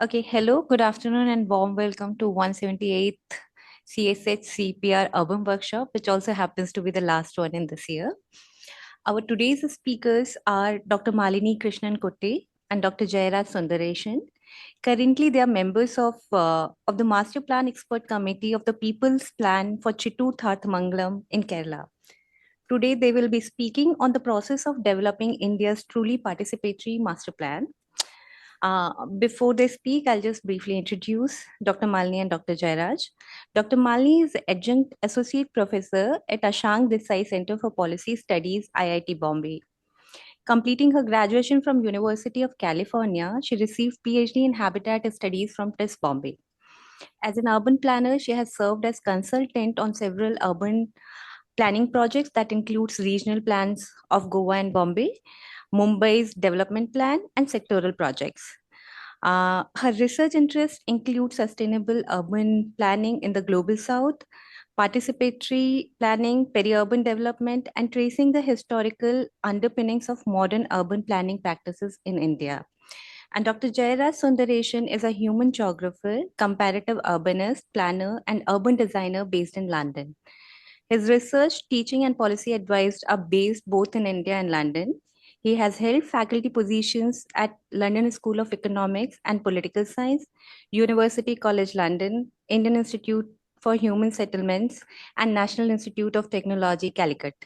Okay, hello, good afternoon, and warm welcome to 178th CSH CPR Urban Workshop, which also happens to be the last one in this year. Our today's speakers are Dr. Malini Krishnan Kotte and Dr. Jayaraj Sundareshan. Currently, they are members of the Master Plan Expert Committee of the People's Plan for Chittur Thathamangalam in Kerala. Today, they will be speaking on the process of developing India's truly participatory master plan. Before they speak, I'll just briefly introduce Dr. Malini and Dr. Jairaj. Dr. Malini is Adjunct Associate Professor at Ashank Desai Center for Policy Studies, IIT Bombay. Completing her graduation from University of California, she received PhD in Habitat Studies from TIS Bombay. As an urban planner, she has served as consultant on several urban planning projects that includes regional plans of Goa and Bombay, Mumbai's development plan, and sectoral projects. Her research interests include sustainable urban planning in the global south, participatory planning, peri-urban development, and tracing the historical underpinnings of modern urban planning practices in India. And Dr. Jayaraj Sundareshan is a human geographer, comparative urbanist, planner, and urban designer based in London. His research, teaching, and policy advice are based both in India and London. He has held faculty positions at London School of Economics and Political Science, University College London, Indian Institute for Human Settlements, and National Institute of Technology, Calicut.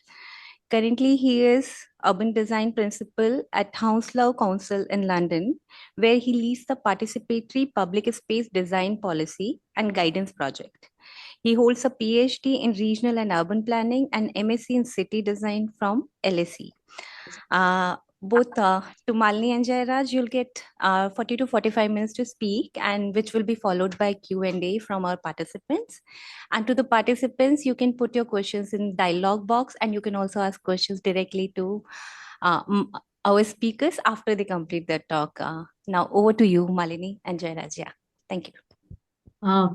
Currently, he is Urban Design Principal at Hounslow Council in London, where he leads the participatory public space design policy and guidance project. He holds a PhD in regional and urban planning and MSc in city design from LSE. Both to Malini and Jairaj, you'll get 40 to 45 minutes to speak, and which will be followed by Q&A from our participants. And to the participants, you can put your questions in dialogue box, and you can also ask questions directly to our speakers after they complete their talk. Now over to you, Malini and Jairaj. Yeah, thank you.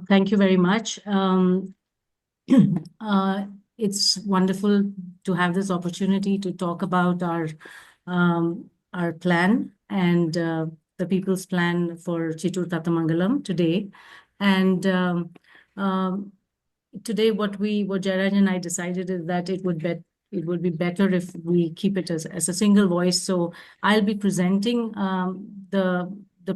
Thank you very much. It's wonderful to have this opportunity to talk about our plan and the People's Plan for Chittur Thathamangalam today. And today, what Jairaj and I decided is that it would be better if we keep it as a single voice. So I'll be presenting the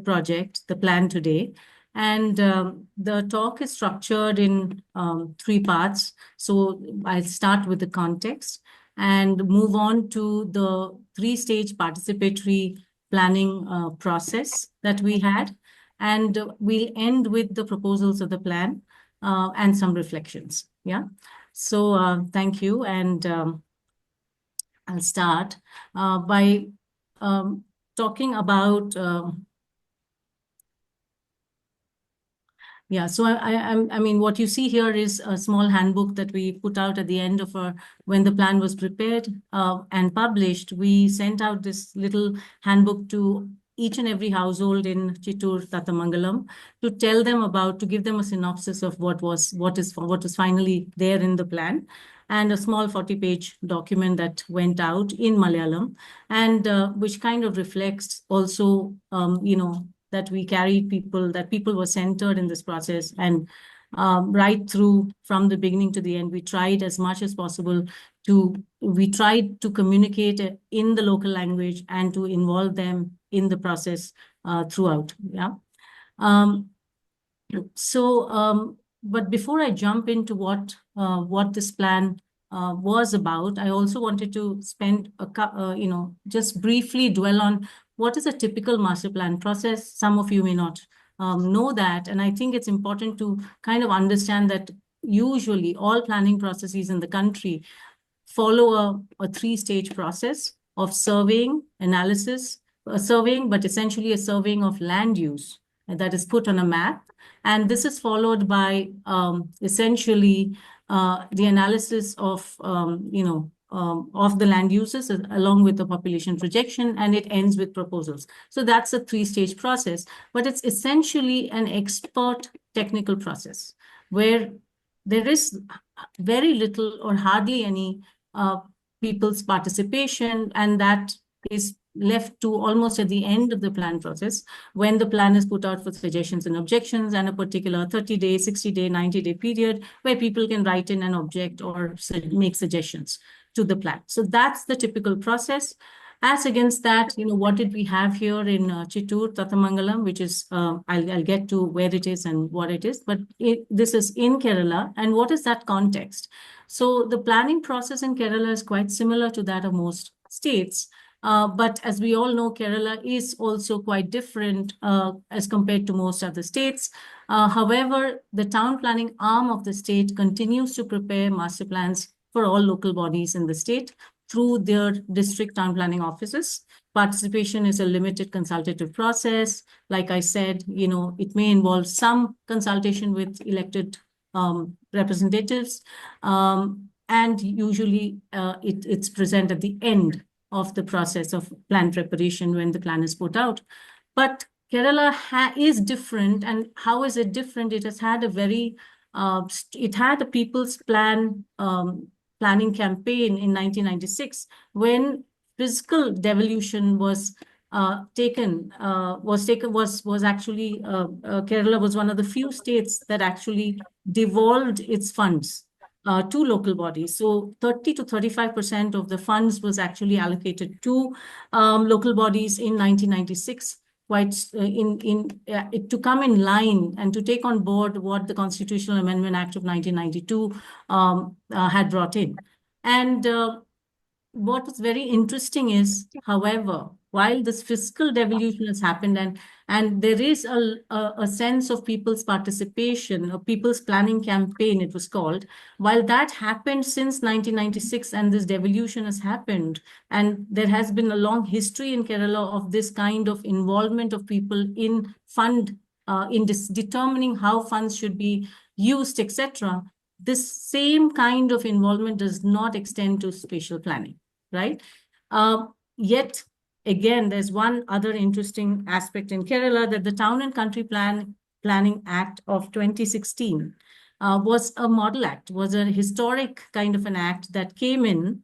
project, the plan today. And the talk is structured in 3 parts. So I'll start with the context and move on to the 3-stage participatory planning process that we had. And we'll end with the proposals of the plan and some reflections. Yeah. So thank you. And I'll start by talking about yeah, so I mean, what you see here is a small handbook that we put out at the end of when the plan was prepared and published. We sent out this little handbook to each and every household in Chittur, Thathamangalam, to give them a synopsis of what was finally there in the plan, and a small 40-page document that went out in Malayalam, and which kind of reflects also, that we carried that people were centered in this process, and right through from the beginning to the end, we tried as much as possible to communicate in the local language and to involve them in the process throughout. Yeah. But before I jump into what this plan was about, I also wanted to spend just briefly dwell on what is a typical master plan process. Some of you may not know that, and I think it's important to kind of understand that usually all planning processes in the country follow a 3-stage process of surveying, analysis, but essentially a surveying of land use that is put on a map. And this is followed by essentially the analysis of the land uses along with the population projection, and it ends with proposals. So that's a 3-stage process, but it's essentially an expert technical process where there is very little or hardly any people's participation, and that is left to almost at the end of the plan process, when the plan is put out for suggestions and objections, and a particular 30-day, 60-day, 90-day period where people can write in an object or make suggestions to the plan. So that's the typical process. As against that, what did we have here in Chittur, Thathamangalam, which is, I'll get to where it is and what it is, but this is in Kerala. And what is that context? So the planning process in Kerala is quite similar to that of most states. But as we all know, Kerala is also quite different as compared to most other states. However, the town planning arm of the state continues to prepare master plans for all local bodies in the state through their district town planning offices. Participation is a limited consultative process. Like I said, it may involve some consultation with elected representatives, and usually it's present at the end of the process of plan preparation when the plan is put out. But Kerala is different. And how is it different? It has had it had a People's Plan planning campaign in 1996, when physical devolution was taken. Kerala was one of the few states that actually devolved its funds to local bodies. So 30 to 35% of the funds was actually allocated to local bodies in 1996. To come in line and to take on board what the Constitutional Amendment Act of 1992 had brought in. And what was very interesting is, however, while this fiscal devolution has happened, and there is a sense of people's participation, a people's planning campaign, it was called, while that happened since 1996 and this devolution has happened, and there has been a long history in Kerala of this kind of involvement of people in determining how funds should be used, etc. This same kind of involvement does not extend to spatial planning, right? Yet, again, there's one other interesting aspect in Kerala, that the Town and Country Planning Act of 2016 was a model act, was a historic kind of an act that came in,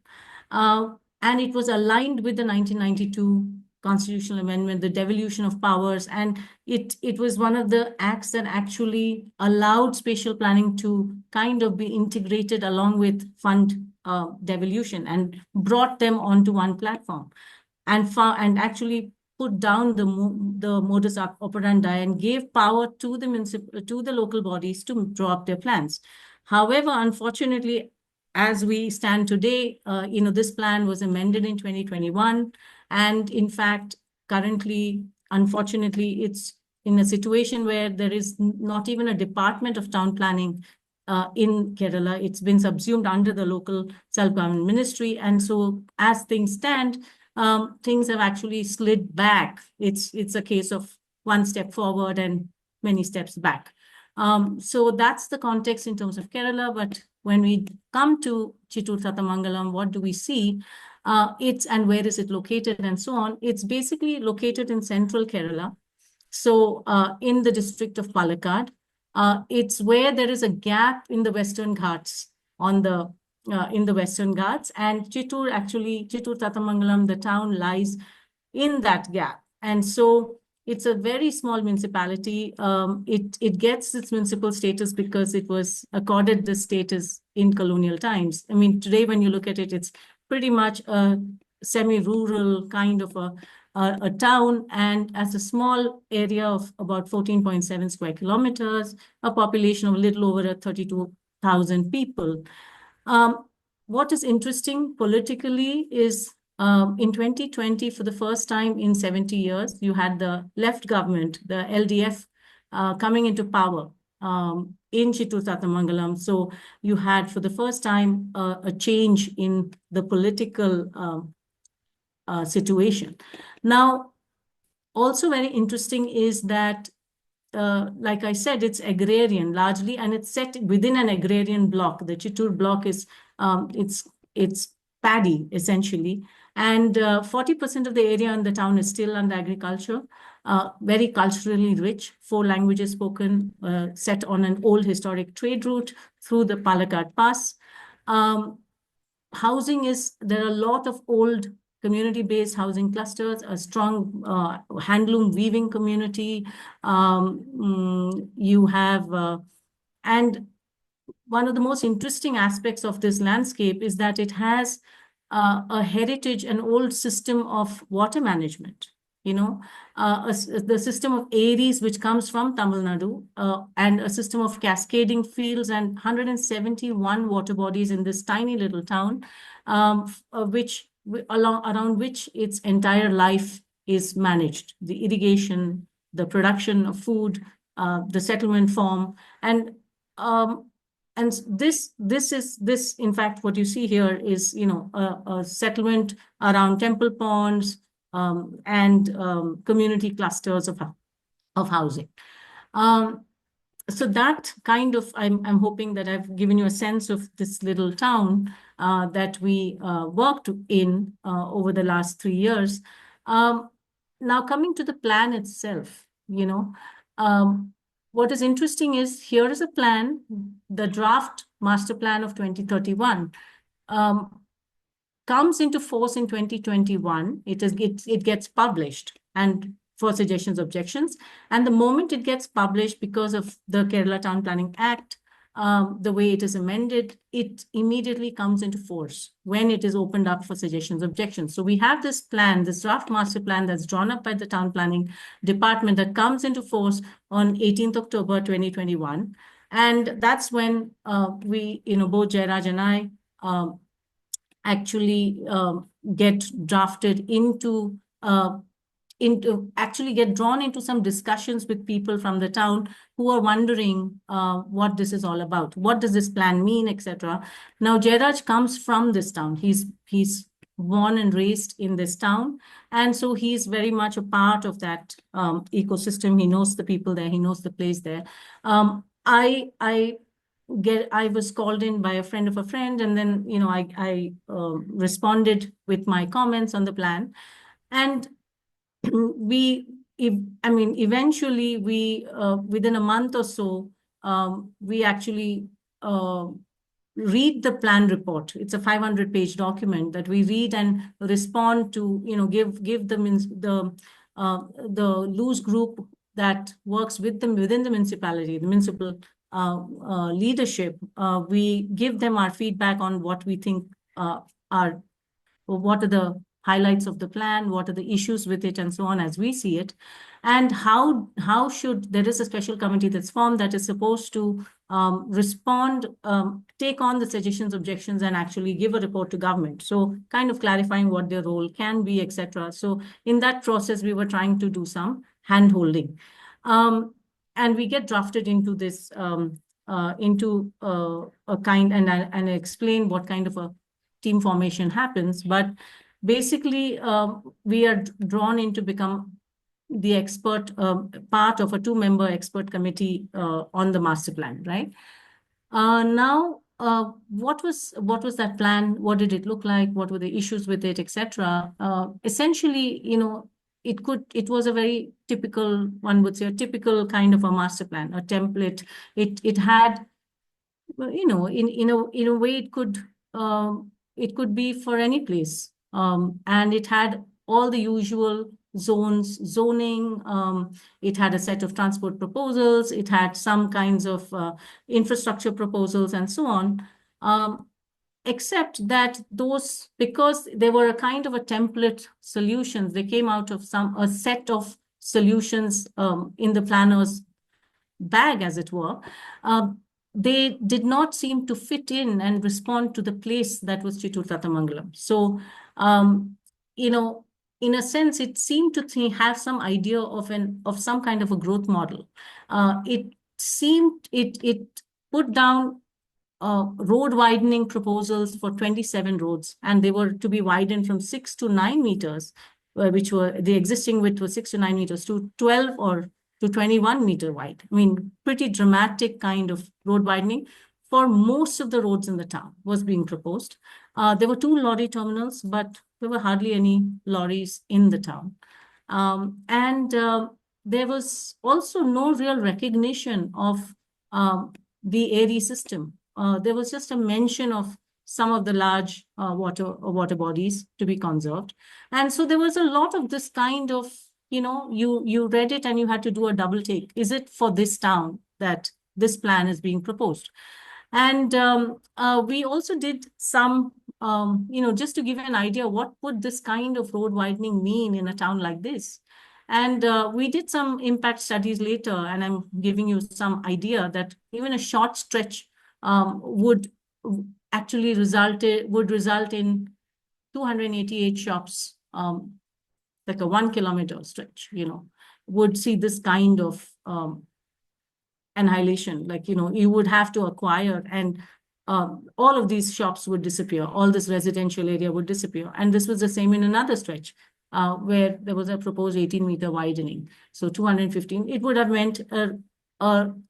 and it was aligned with the 1992 constitutional amendment, the devolution of powers, and it was one of the acts that actually allowed spatial planning to kind of be integrated along with fund devolution, and brought them onto one platform, and actually put down the modus operandi and gave power to the local bodies to draw up their plans. However, unfortunately, as we stand today, this plan was amended in 2021. And in fact, currently, unfortunately, it's in a situation where there is not even a department of town planning in Kerala. It's been subsumed under the local self-government ministry. And so as things stand, things have actually slid back. It's a case of one step forward and many steps back. So that's the context in terms of Kerala. But when we come to Chittur Thathamangalam, what do we see? And where is it located and so on? It's basically located in central Kerala. So in the district of Palakkad, it's where there is a gap in the Western Ghats in the Western Ghats, and Chittur Thathamangalam, the town, lies in that gap. And so it's a very small municipality. It gets its municipal status because it was accorded this status in colonial times. I mean, today when you look at it, it's pretty much a semi-rural kind of a town, and as a small area of about 14.7 square kilometers, a population of a little over 32,000 people. What is interesting politically is in 2020, for the first time in 70 years, you had the left government, the LDF, coming into power in Chittur Thathamangalam. So you had, for the first time, a change in the political situation. Now, also very interesting is that, like I said, it's agrarian largely, and it's set within an agrarian block. The Chittur block is, it's paddy, essentially. And 40% of the area in the town is still under agriculture, very culturally rich, 4 languages spoken, set on an old historic trade route through the Palakkad Pass. Housing there are a lot of old community-based housing clusters, a strong handloom weaving community. You have, and one of the most interesting aspects of this landscape is that it has a heritage, an old system of water management. The system of Aries, which comes from Tamil Nadu, and a system of cascading fields and 171 water bodies in this tiny little town, around which its entire life is managed. The irrigation, the production of food, the settlement form, and um, this in fact what you see here is a settlement around temple ponds, and community clusters of housing. So that kind of, I'm hoping that I've given you a sense of this little town that we worked in over the last 3 years. Now coming to the plan itself, what is interesting is here is a plan, the draft master plan of 2031. Comes into force in 2021. It gets published and for suggestions, objections. And the moment it gets published, because of the Kerala Town Planning Act, the way it is amended, it immediately comes into force when it is opened up for suggestions, objections. So we have this plan, this draft master plan that's drawn up by the Town Planning Department that comes into force on 18th October 2021. And that's when we, both Jairaj and I, actually get drafted into actually get drawn into some discussions with people from the town who are wondering what this is all about. What does this plan mean, etc. Now, Jairaj comes from this town. He's born and raised in this town. And so he's very much a part of that ecosystem. He knows the people there. He knows the place there. I was called in by a friend of a friend, and then I responded with my comments on the plan, and eventually we within a month or so we actually read the plan report. It's a 500-page document that we read and respond to. Give the loose group that works with them within the municipality, the municipal leadership, we give them our feedback on what we think what are the highlights of the plan, what are the issues with it, and so on as we see it. And how should, there is a special committee that's formed that is supposed to respond, take on the suggestions, objections, and actually give a report to government. So kind of clarifying what their role can be, etc. So in that process, we were trying to do some hand-holding. And we get drafted into this, into a kind, and I explain what kind of a team formation happens. But basically, we are drawn in to become the expert, part of a 2-member expert committee on the master plan, right? Now, what was that plan? What did it look like? What were the issues with it, etc.? Essentially, it was a very typical, one would say, a typical kind of a master plan, a template. It had, in a way, it could be for any place, and it had all the usual zoning. It had a set of transport proposals. It had some kinds of infrastructure proposals and so on. Except that those, because they were a kind of a template solutions, they came out of a set of solutions in the planner's bag, as it were. They did not seem to fit in and respond to the place that was Chittur Thathamangalam. So, in a sense, it seemed to have some idea of some kind of a growth model. It put down road widening proposals for 27 roads, and they were to be widened from 6 to 9 meters, which were, the existing width was 6 to 9 meters, to 12 or to 21-meter wide. I mean, pretty dramatic kind of road widening for most of the roads in the town was being proposed. There were 2 lorry terminals, but there were hardly any lorries in the town. And there was also no real recognition of the ARI system. There was just a mention of some of the large water bodies to be conserved. And so there was a lot of this kind of, you read it and you had to do a double take. Is it for this town that this plan is being proposed? And we also did some, just to give you an idea, what would this kind of road widening mean in a town like this? And we did some impact studies later, and I'm giving you some idea that even a short stretch would actually result in 288 shops, like a 1 kilometer stretch, would see this kind of annihilation. Like, you would have to acquire, and all of these shops would disappear. All this residential area would disappear. And this was the same in another stretch where there was a proposed 18-meter widening. So 215, it would have meant a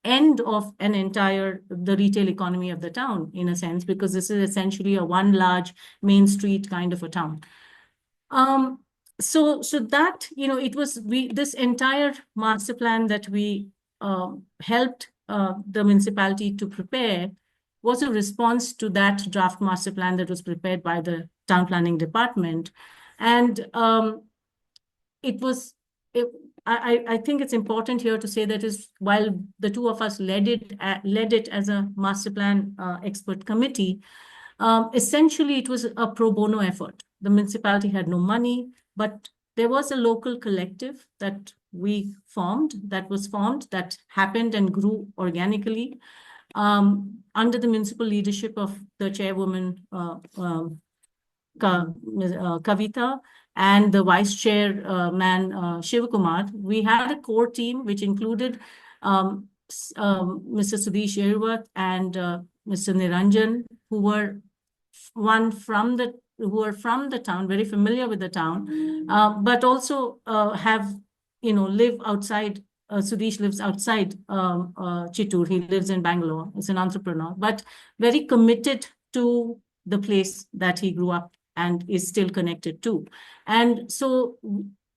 end of the retail economy of the town, in a sense, because this is essentially a one large main street kind of a town. So that, it was this entire master plan that we helped the municipality to prepare was a response to that draft master plan that was prepared by the town planning department. And I think it's important here to say that while the two of us led it as a master plan expert committee, essentially it was a pro bono effort. The municipality had no money, but there was a local collective that was formed, that happened and grew organically under the municipal leadership of the chairwoman, Kavita, and the vice chairman, Shivakumar. We had a core team which included Mr. Sudesh Yerwat and Mr. Niranjan, who were from the town, very familiar with the town, but also live outside. Sudesh lives outside Chittur. He lives in Bangalore. He's an entrepreneur, but very committed to the place that he grew up and is still connected to. And so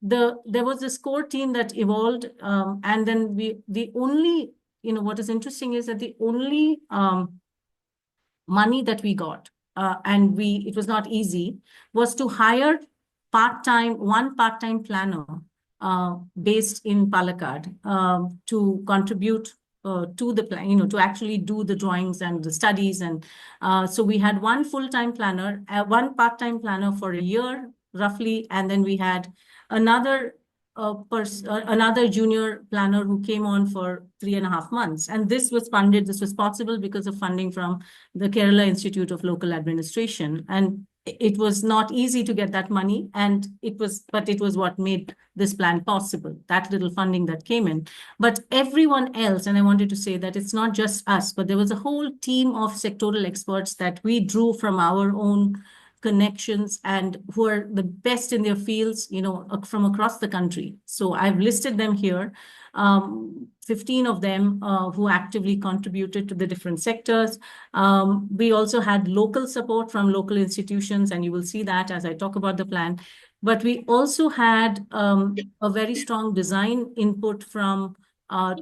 there was this core team that evolved, and then what is interesting is that the only money that we got, and it was not easy, was to hire one part-time planner based in Palakkad to contribute to the plan, to actually do the drawings and the studies. And so we had one full-time planner, one part-time planner for a year, roughly, and then we had another junior planner who came on for 3.5 months. And this was possible because of funding from the Kerala Institute of Local Administration. And it was not easy to get that money, but it was what made this plan possible, that little funding that came in. But everyone else, and I wanted to say that it's not just us, but there was a whole team of sectoral experts that we drew from our own connections and who are the best in their fields, from across the country. So I've listed them here, 15 of them who actively contributed to the different sectors. We also had local support from local institutions, and you will see that as I talk about the plan. But we also had a very strong design input from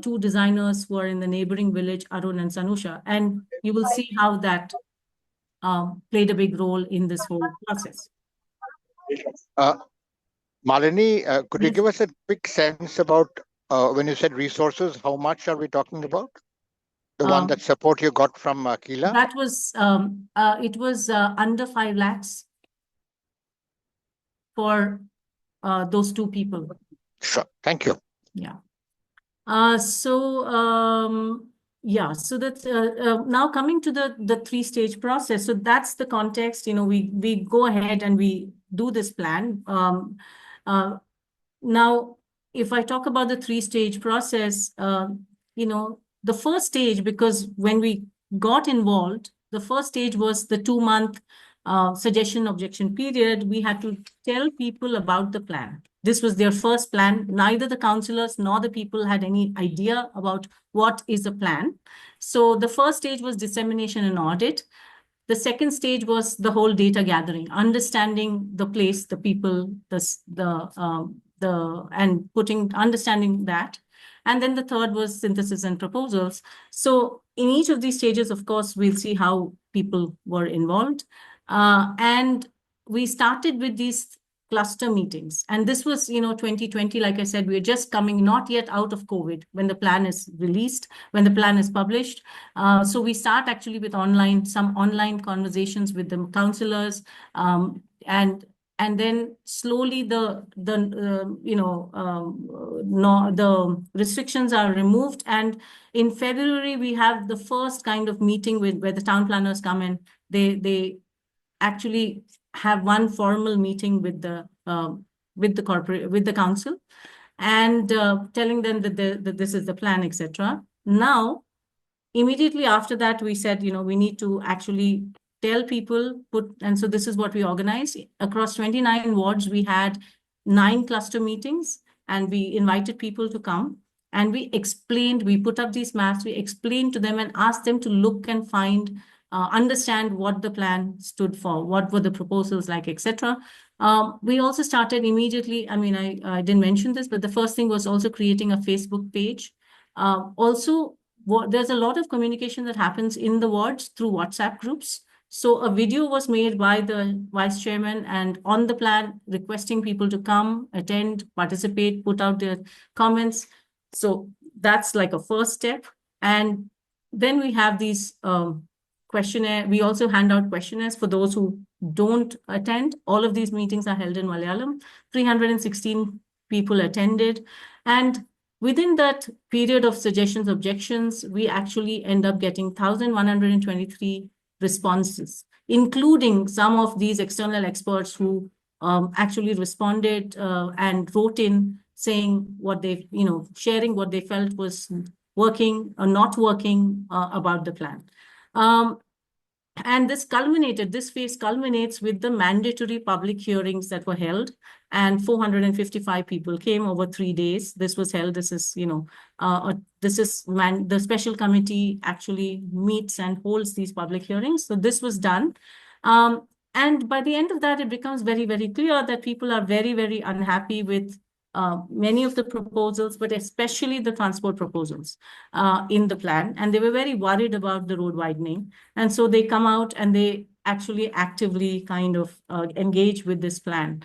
two designers who are in the neighboring village, Arun and Sanusha. And you will see how that played a big role in this whole process. Malini, could you give us a quick sense about when you said resources, how much are we talking about? The one that support you got from Kila? That was, it was under 5 lakhs for those two people. Sure, thank you. Yeah. So that's now coming to the 3-stage process. So that's the context. We go ahead and we do this plan. Now, if I talk about the 3-stage process, the first stage, because when we got involved, the first stage was the 2-month suggestion objection period. We had to tell people about the plan. This was their first plan. Neither the councillors nor the people had any idea about what is a plan. So the first stage was dissemination and audit. The second stage was the whole data gathering, understanding the place, the people, understanding that. And then the third was synthesis and proposals. So in each of these stages, of course, we'll see how people were involved. And we started with these cluster meetings. And this was, 2020, like I said, we're just coming not yet out of COVID when the plan is released, when the plan is published. So we start actually with some online conversations with the counselors, and then slowly the restrictions are removed. And in February, we have the first kind of meeting where the town planners come in. They actually have one formal meeting with the council, and telling them that this is the plan, etc. Now, immediately after that, we said, we need to actually tell people, and so this is what we organized. Across 29 wards, we had 9 cluster meetings, and we invited people to come. And we put up these maps, we explained to them and asked them to look and understand what the plan stood for, what were the proposals like, etc. We also started immediately, I didn't mention this, but the first thing was also creating a Facebook page. Also, there's a lot of communication that happens in the wards through WhatsApp groups. So a video was made by the vice chairman and on the plan, requesting people to come, attend, participate, put out their comments. So that's like a first step. And then we have these questionnaire. We also hand out questionnaires for those who don't attend. All of these meetings are held in Malayalam. 316 people attended. And within that period of suggestions, objections, we actually end up getting 1,123 responses, including some of these external experts who actually responded and wrote in saying what they, sharing what they felt was working or not working about the plan. And this phase culminates with the mandatory public hearings that were held, and 455 people came over 3 days. This was held. This is, the special committee actually meets and holds these public hearings. So this was done. And by the end of that, it becomes very, very clear that people are very, very unhappy with many of the proposals, but especially the transport proposals in the plan. And they were very worried about the road widening. And so they come out and they actually actively kind of engage with this plan.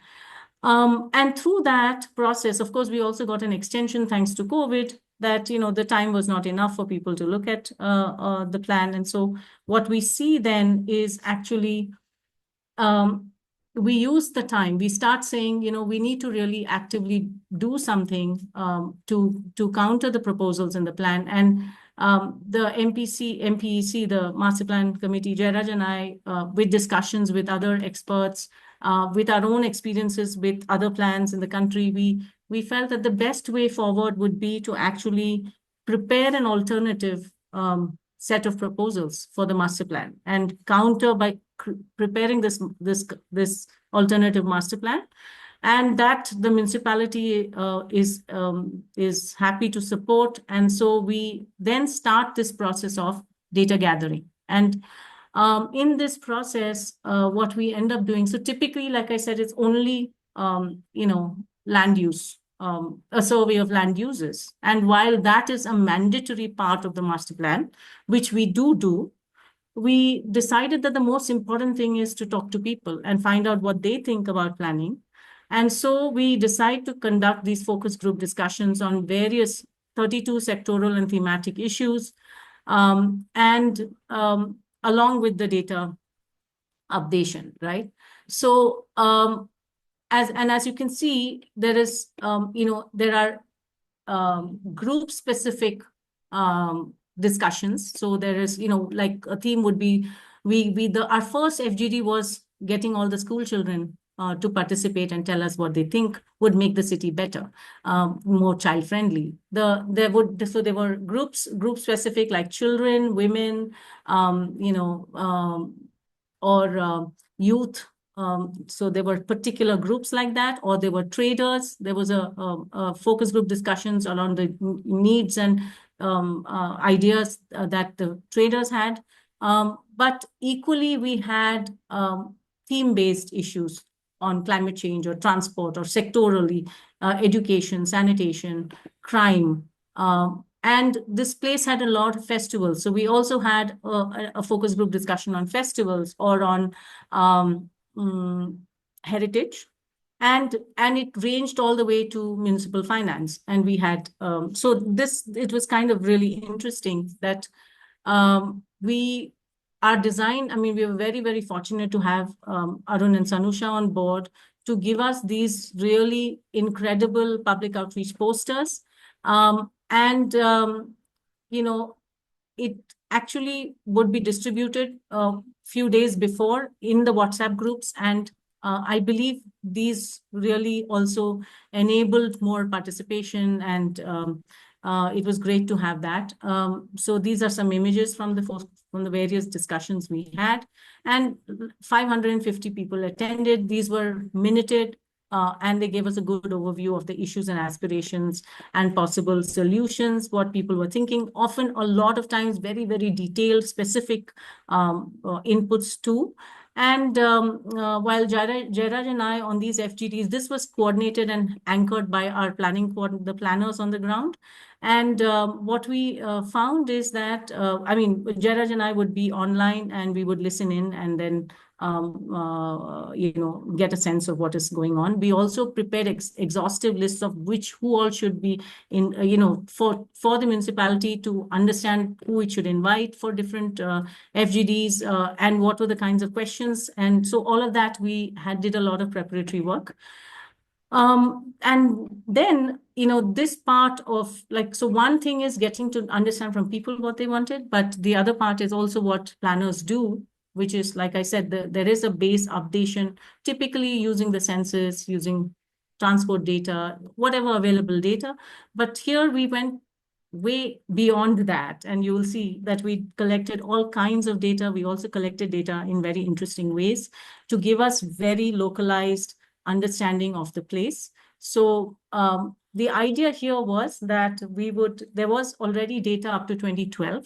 And through that process, of course, we also got an extension thanks to COVID that, the time was not enough for people to look at the plan. And so what we see then is actually we use the time. We start saying, we need to really actively do something to counter the proposals in the plan. And the MPEC, the Master Plan Committee, Jairaj and I, with discussions with other experts, with our own experiences with other plans in the country, we felt that the best way forward would be to actually prepare an alternative set of proposals for the master plan and counter by preparing this alternative master plan, and that the municipality is happy to support. And so we then start this process of data gathering. And in this process, what we end up doing, so typically, like I said, it's only land use, a survey of land uses. And while that is a mandatory part of the master plan, which we do, we decided that the most important thing is to talk to people and find out what they think about planning. And so we decide to conduct these focus group discussions on various 32 sectoral and thematic issues, and along with the data updation, right? So as you can see, there is, there are group-specific discussions. So there is, like a theme would be, our first FGD was getting all the school children to participate and tell us what they think would make the city better, more child-friendly. So there were group specific, like children, women, or youth. So there were particular groups like that, or there were traders. There was a focus group discussions around the needs and ideas that the traders had. But equally, we had theme-based issues on climate change or transport or sectorally, education, sanitation, crime, And this place had a lot of festivals. So we also had a focus group discussion on festivals or on um, heritage. And it ranged all the way to municipal finance. And we had, so it was kind of really interesting that our design, I mean, we were very, very fortunate to have Arun and Sanusha on board to give us these really incredible public outreach posters. You know, it actually would be distributed a few days before in the WhatsApp groups. And I believe these really also enabled more participation, and it was great to have that. So these are some images from the various discussions we had, and 550 people attended. These were minuted, and they gave us a good overview of the issues and aspirations and possible solutions, what people were thinking. Often, a lot of times, very, very detailed, specific inputs too. And while Jairaj and I on these FGDs, this was coordinated and anchored by our the planners on the ground. And what we found is that, I mean, Jairaj and I would be online and we would listen in and then get a sense of what is going on. We also prepared exhaustive lists of who all should be in, for the municipality to understand who it should invite for different FGDs and what were the kinds of questions. And so all of that, we did a lot of preparatory work. And then, this part of so one thing is getting to understand from people what they wanted, but the other part is also what planners do, which is, like I said, there is a base updation, typically using the census, using transport data, whatever available data. But here we went way beyond that, and you will see that we collected all kinds of data. We also collected data in very interesting ways to give us very localized understanding of the place. So the idea here was that there was already data up to 2012,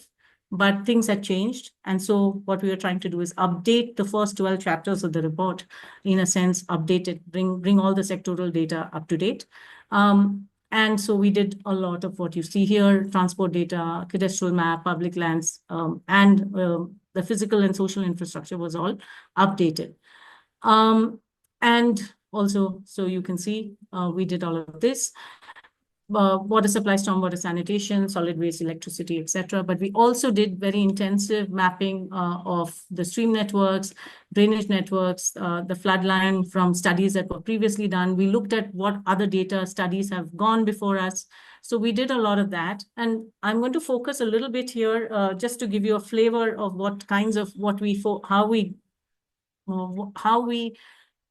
but things had changed. And so what we were trying to do is update the first 12 chapters of the report, in a sense, update it, bring all the sectoral data up to date. And so we did a lot of what you see here: transport data, cadastral map, public lands, and the physical and social infrastructure was all updated. And also, so you can see, we did all of this. Water supply, stormwater sanitation, solid waste, electricity, etc. But we also did very intensive mapping of the stream networks, drainage networks, the flood line from studies that were previously done. We looked at what other data studies have gone before us. So we did a lot of that. And I'm going to focus a little bit here just to give you a flavor of how we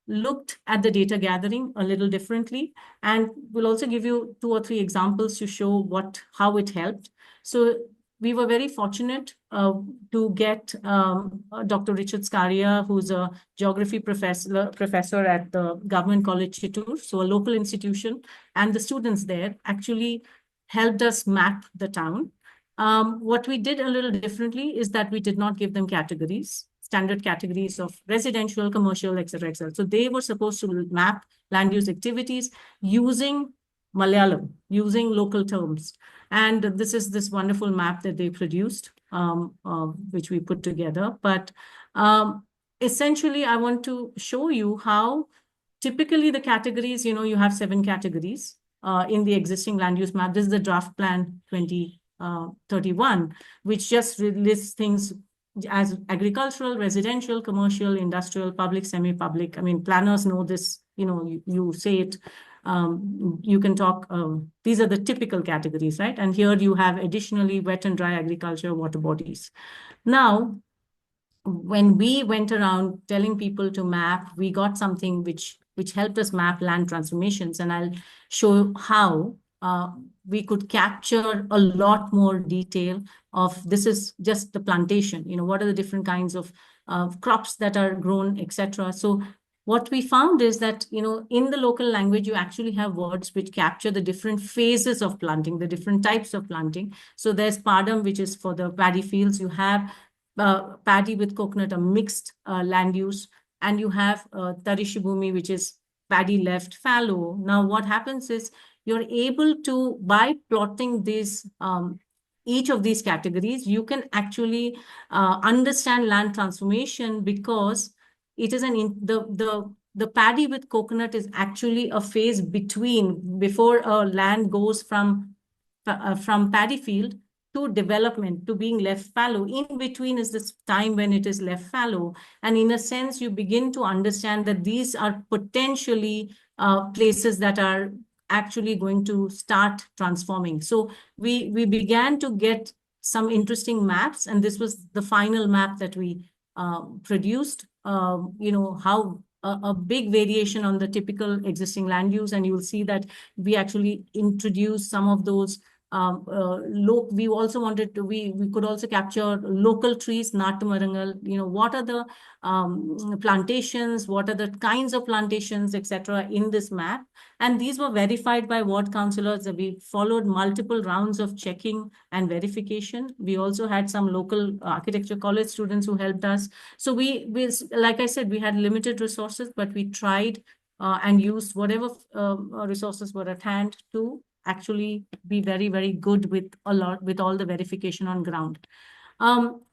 looked at the data gathering a little differently. And we'll also give you 2 or 3 examples to show how it helped. So we were very fortunate to get Dr. Richard Scaria, who's a geography professor at the Government College Chittur, so a local institution, and the students there actually helped us map the town. What we did a little differently is that we did not give them categories, standard categories of residential, commercial, etc., etc. So they were supposed to map land use activities using Malayalam, using local terms. And this is this wonderful map that they produced, which we put together. But essentially, I want to show you how typically the categories, you have 7 categories in the existing land use map. This is the draft plan 2031, which just lists things as agricultural, residential, commercial, industrial, public, semi-public. I mean, planners know this, you say it, you can talk, these are the typical categories, right? And here you have additionally wet and dry agriculture, water bodies. Now, when we went around telling people to map, we got something which helped us map land transformations. And I'll show how we could capture a lot more detail of this is just the plantation, what are the different kinds of crops that are grown, etc. So what we found is that, in the local language, you actually have words which capture the different phases of planting, the different types of planting. So there's padam, which is for the paddy fields. You have paddy with coconut, a mixed land use. And you have Tarishibhumi, which is paddy left fallow. Now, what happens is you're able to, by plotting these each of these categories, you can actually understand land transformation, because it is the paddy with coconut is actually a phase between, before a land goes from paddy field to development, to being left fallow. In between is this time when it is left fallow. And in a sense, you begin to understand that these are potentially places that are actually going to start transforming. So we began to get some interesting maps, and this was the final map that we produced. How a big variation on the typical existing land use, and you'll see that we actually introduced some of those. We also wanted to, we could also capture local trees, Nattumarangal, what are the plantations, what are the kinds of plantations, etc. in this map. And these were verified by ward councillors. We followed multiple rounds of checking and verification. We also had some local architecture college students who helped us. So we like I said, we had limited resources, but we tried and used whatever resources were at hand to actually be very, very good with all the verification on ground.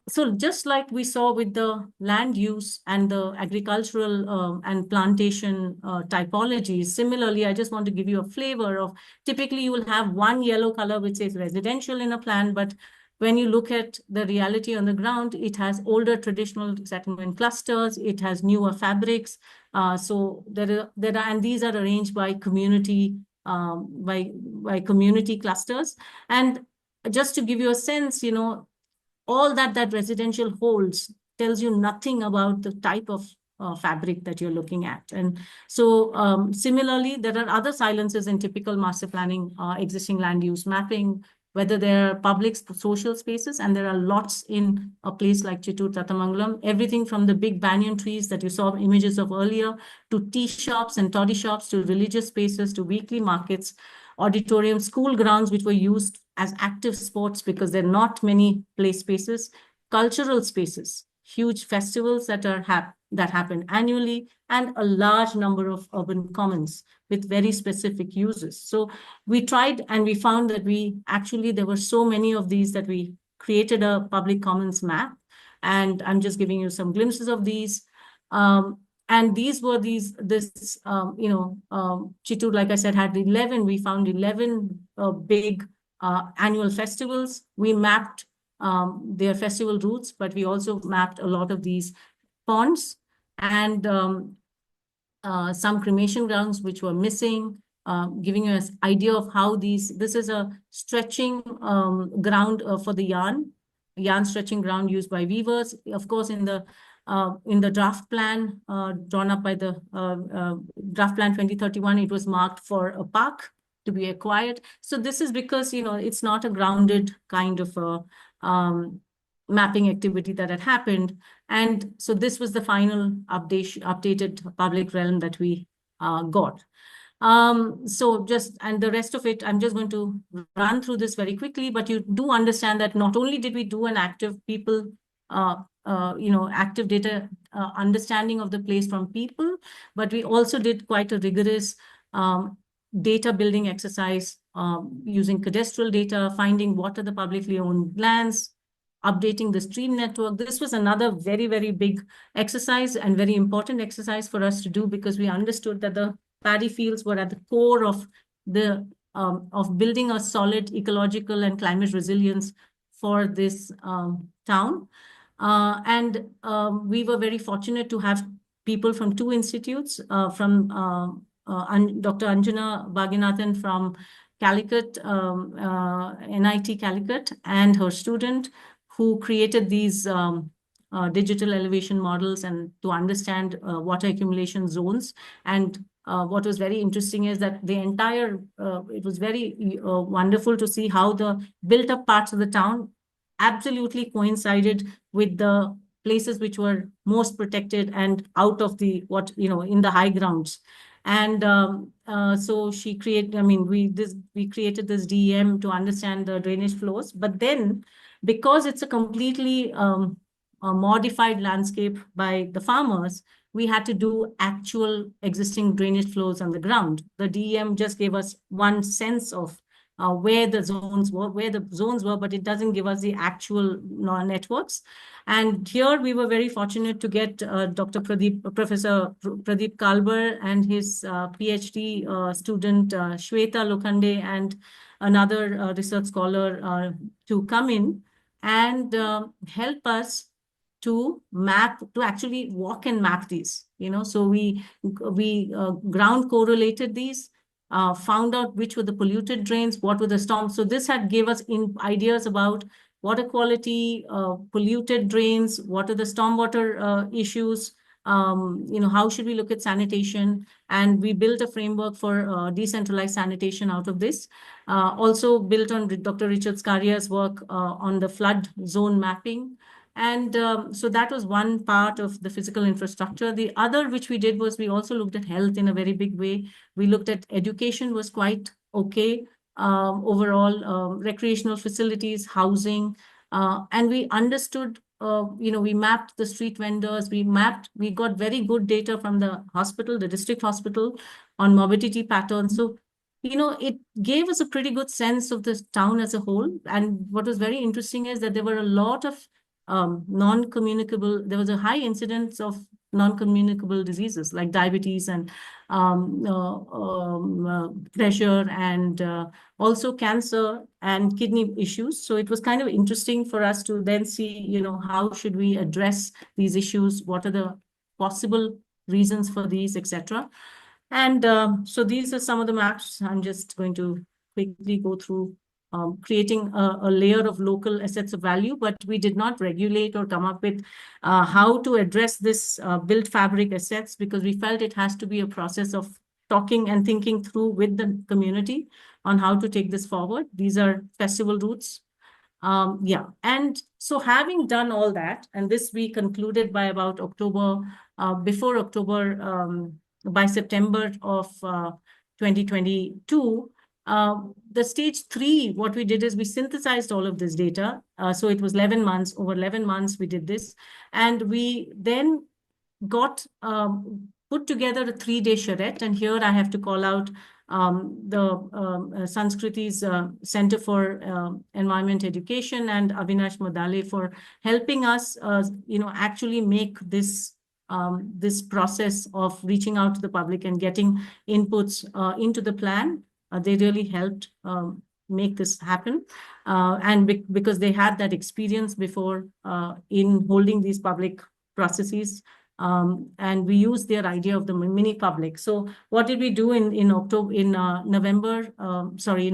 So just like we saw with the land use and the agricultural and plantation typologies, similarly, I just want to give you a flavor of, typically you will have one yellow color which says residential in a plan, but when you look at the reality on the ground, it has older traditional settlement clusters, it has newer fabrics. So there are, and these are arranged by community, by community clusters. And just to give you a sense, all that residential holds tells you nothing about the type of fabric that you're looking at. And so similarly, there are other silences in typical master planning, existing land use mapping, whether there are public social spaces, and there are lots in a place like Chittur, Thathamangalam, everything from the big banyan trees that you saw images of earlier, to tea shops and toddy shops, to religious spaces, to weekly markets, auditoriums, school grounds, which were used as active sports because there are not many play spaces, cultural spaces, huge festivals that happen annually, and a large number of urban commons with very specific uses. So we tried, and we found that there were so many of these that we created a public commons map. And I'm just giving you some glimpses of these. And these were Chittur, like I said, had 11. We found 11 big annual festivals. We mapped their festival routes, but we also mapped a lot of these ponds and some cremation grounds which were missing, giving you an idea of how this is a stretching ground for the yarn stretching ground used by weavers. Of course, in the draft plan drawn up by the draft plan 2031, it was marked for a park to be acquired. So this is because, it's not a grounded kind of a mapping activity that had happened. And so this was the final updated public realm that we got. And the rest of it, I'm just going to run through this very quickly, but you do understand that not only did we do an active people, active data understanding of the place from people, but we also did quite a rigorous data building exercise using cadastral data, finding what are the publicly owned lands, updating the stream network. This was another very, very big exercise and very important exercise for us to do, because we understood that the paddy fields were at the core of building a solid ecological and climate resilience for this town. We were very fortunate to have people from two institutes, from Dr. Anjana Bhaginathan from Calicut, NIT Calicut, and her student, who created these digital elevation models and to understand water accumulation zones. And what was very interesting is that the entire, it was very wonderful to see how the built up parts of the town absolutely coincided with the places which were most protected and out of the, in the high grounds. And so she created, we created this DEM to understand the drainage flows. But then, because it's a completely modified landscape by the farmers, we had to do actual existing drainage flows on the ground. The DEM just gave us one sense of where the zones were, but it doesn't give us the actual networks. And here we were very fortunate to get Professor Pradeep Kalbar and his PhD student Shweta Lokhande and another research scholar to come in and help us to actually walk and map these. So we ground correlated these, found out which were the polluted drains, what were the storms. So this had gave us ideas about water quality, polluted drains, what are the stormwater issues, how should we look at sanitation? And we built a framework for decentralized sanitation out of this. Also built on Dr. Richard Scaria's work on the flood zone mapping. And so that was one part of the physical infrastructure. The other which we did was we also looked at health in a very big way. We looked at education was quite okay. Overall, recreational facilities, housing, and we understood, we mapped the street vendors, we got very good data from the hospital, the district hospital on morbidity patterns. So, it gave us a pretty good sense of the town as a whole. And what was very interesting is that there were a lot of non-communicable, there was a high incidence of non-communicable diseases like diabetes and pressure and also cancer and kidney issues. So it was kind of interesting for us to then see, how should we address these issues? What are the possible reasons for these, etc. And so these are some of the maps. I'm just going to quickly go through creating a layer of local assets of value, but we did not regulate or come up with how to address this built fabric assets, because we felt it has to be a process of talking and thinking through with the community on how to take this forward. These are festival routes. And so having done all that, and this we concluded by about October, before October, by September of 2022, the stage 3, what we did is we synthesized all of this data. So it was 11 months, over 11 months we did this. And we then got put together a 3-day charrette. And here I have to call out the Sanskriti's Center for Environment Education and Avinash Madale for helping us, actually make this this process of reaching out to the public and getting inputs into the plan. They really helped make this happen. And because they had that experience before in holding these public processes. And we used their idea of the mini public. So what did we do in October, in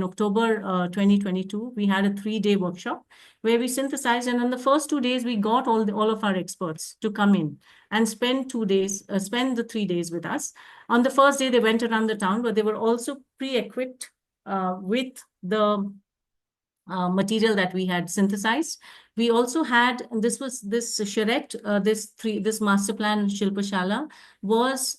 October 2022, we had a 3-day workshop where we synthesized. And on the first 2 days, we got all of our experts to come in and spend the 3 days with us. On the first day, they went around the town, but they were also pre-equipped with the material that we had synthesized. We also had, and this charrette, this master plan Shilpashala was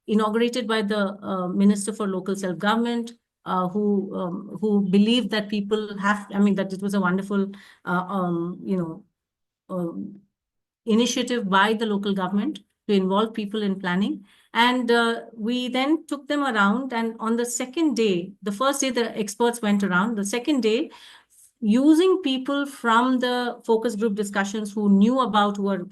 inaugurated by the Minister for Local Self-Government, who believed that people have, that it was a wonderful, initiative by the local government to involve people in planning. And we then took them around, and on the second day, the first day the experts went around, the second day, using people from the focus group discussions who knew about, who were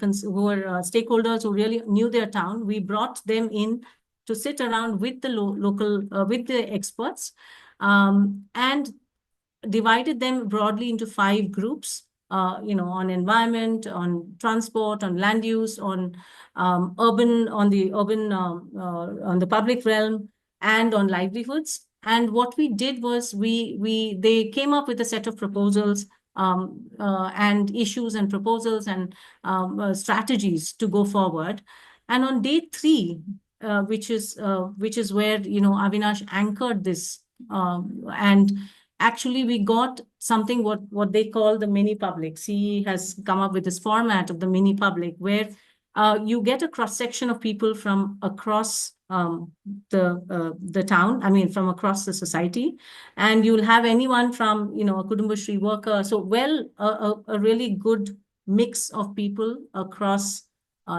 stakeholders who really knew their town, we brought them in to sit around with the local, with the experts, and divided them broadly into 5 groups. On environment, on transport, on land use, on urban, on the public realm, and on livelihoods. And what we did was they came up with a set of proposals and issues and proposals and strategies to go forward. And on day 3, which is where Avinash anchored this, and actually, we got something what they call the mini public. CE has come up with this format of the mini public, where you get a cross section of people from across the town. From across the society, and you'll have anyone from a Kudumbashree worker. So a really good mix of people across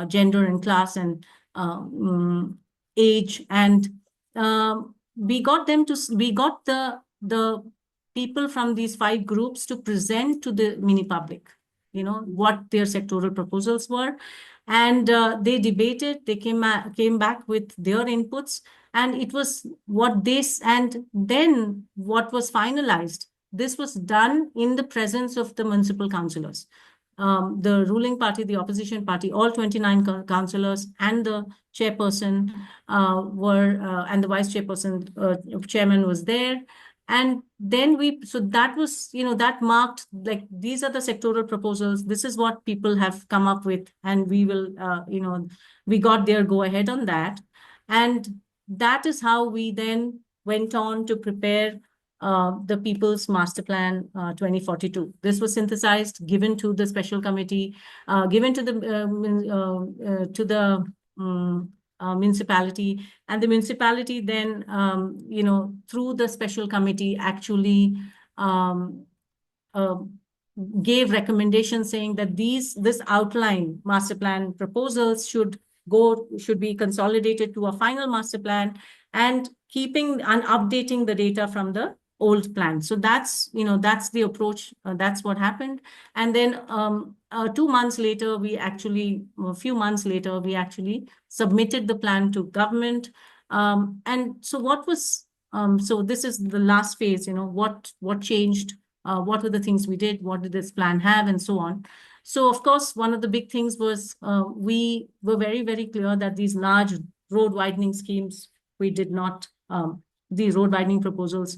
gender and class and age. And we got the people from these 5 groups to present to the mini public, what their sectoral proposals were. And they debated, they came back with their inputs, and it was and then what was finalized. This was done in the presence of the municipal councillors. The ruling party, the opposition party, all 29 councillors and the chairperson and the vice chairperson, chairman was there. And then that was, that marked, like, these are the sectoral proposals. This is what people have come up with. And we will, we got their go ahead on that. And that is how we then went on to prepare the People's Master Plan 2042. This was synthesized, given to the special committee, given to the municipality, and the municipality then, through the special committee, actually gave recommendations saying that this outline master plan proposals should be consolidated to a final master plan, and keeping and updating the data from the old plan. So that's the approach. That's what happened. And then 2 months later, a few months later, we actually submitted the plan to government. And so what was, so this is the last phase, what changed, what were the things we did, what did this plan have, and so on. So, of course, one of the big things was we were very, very clear that these large road widening schemes, we did not, the road widening proposals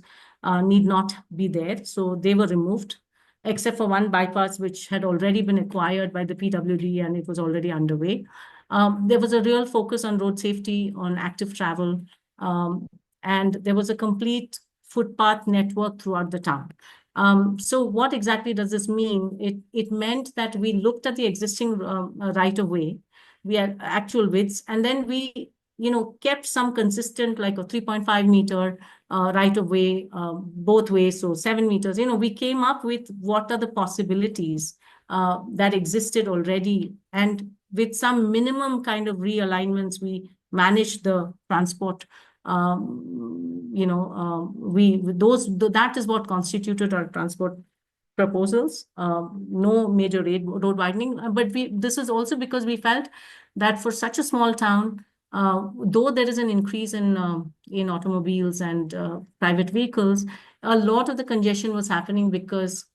need not be there. So they were removed, except for one bypass, which had already been acquired by the PWD and it was already underway. There was a real focus on road safety, on active travel, and there was a complete footpath network throughout the town. So what exactly does this mean? It meant that we looked at the existing right-of-way, we had actual widths, and then we kept some consistent, like a 3.5 meter right-of-way both ways, so 7 meters. We came up with what are the possibilities that existed already, and with some minimum kind of realignments, we managed the transport. That is what constituted our transport proposals. No major road widening, but this is also because we felt that for such a small town, though there is an increase in automobiles and private vehicles, a lot of the congestion was happening because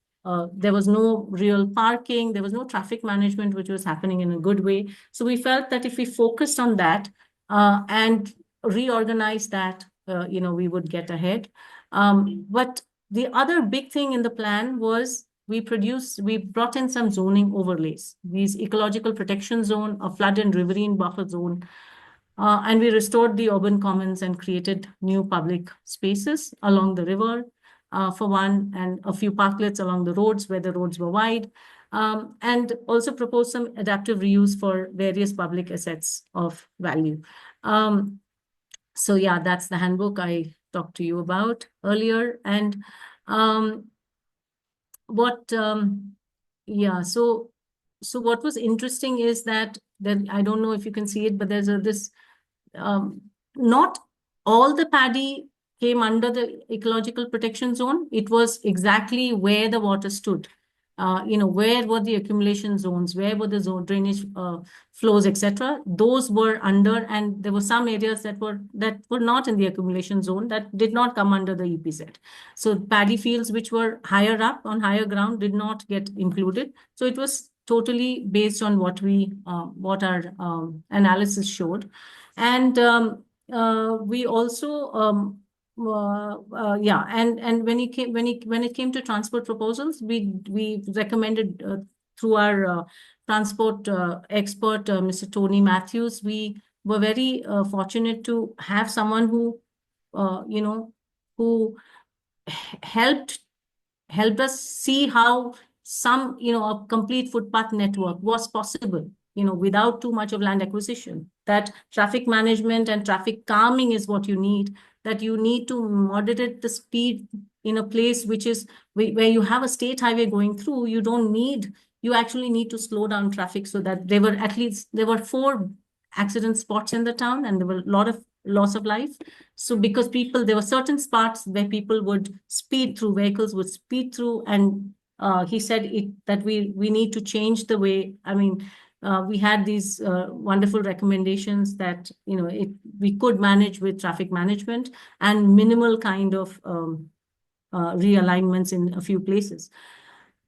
there was no real parking, there was no traffic management, which was happening in a good way. So we felt that if we focused on that and reorganize that, we would get ahead. But the other big thing in the plan was we brought in some zoning overlays, these ecological protection zone, a flood and riverine buffer zone, and we restored the urban commons and created new public spaces along the river, for one, and a few parklets along the roads where the roads were wide, and also proposed some adaptive reuse for various public assets of value. So yeah, that's the handbook I talked to you about earlier. And so what was interesting is that I don't know if you can see it, but there's not all the paddy came under the ecological protection zone. It was exactly where the water stood. Where were the accumulation zones, where were the drainage flows, etc. Those were under, and there were some areas that were not in the accumulation zone, that did not come under the EPZ. So paddy fields which were higher up on higher ground did not get included. So it was totally based on what our analysis showed. And we also and when it came to transport proposals, we recommended through our transport expert, Mr. Tony Matthews. We were very fortunate to have someone who helped us see how a complete footpath network was possible, without too much of land acquisition. That traffic management and traffic calming is what you need, that you need to moderate the speed in a place which is where you have a state highway going through. You don't need you actually need to slow down traffic so that there were 4 accident spots in the town, and there were a lot of loss of life. So because there were certain spots where people would speed through, vehicles would speed through, and he said that we need to change the way. I mean, we had these wonderful recommendations that we could manage with traffic management and minimal kind of realignments in a few places.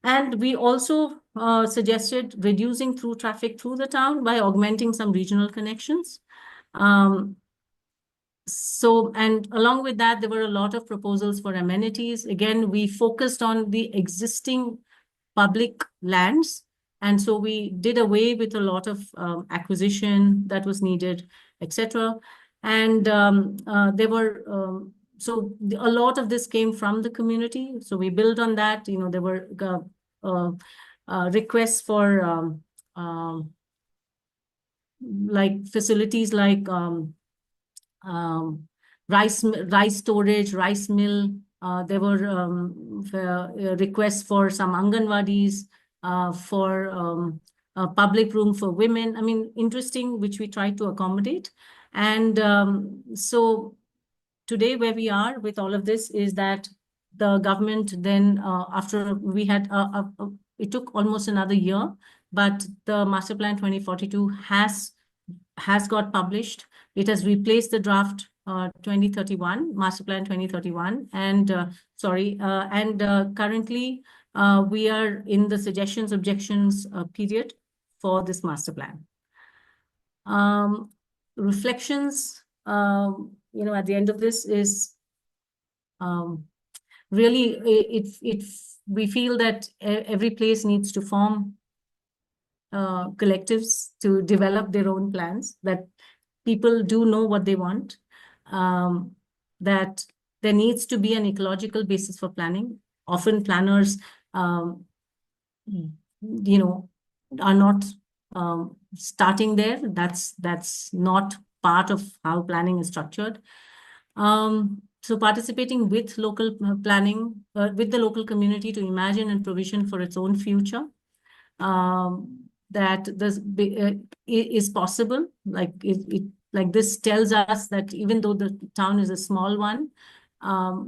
And we also suggested reducing through traffic through the town by augmenting some regional connections. And along with that, there were a lot of proposals for amenities. Again, we focused on the existing public lands. And so we did away with a lot of acquisition that was needed, etc. And so a lot of this came from the community. So we built on that. There were requests for like facilities like rice storage, rice mill. There were requests for some Anganwadis, for a public room for women. I mean, interesting, which we tried to accommodate. And so today where we are with all of this is that the government then, after we had, it took almost another year, but the Master Plan 2042 has got published. It has replaced the draft 2031, Master Plan 2031. And currently we are in the suggestions, objections period for this Master Plan. Reflections, at the end of this is really, we feel that every place needs to form collectives to develop their own plans, that people do know what they want, that there needs to be an ecological basis for planning. Often planners, are not starting there. That's not part of how planning is structured. So participating with local planning, with the local community to imagine and provision for its own future, that this is possible. Like this tells us that even though the town is a small one,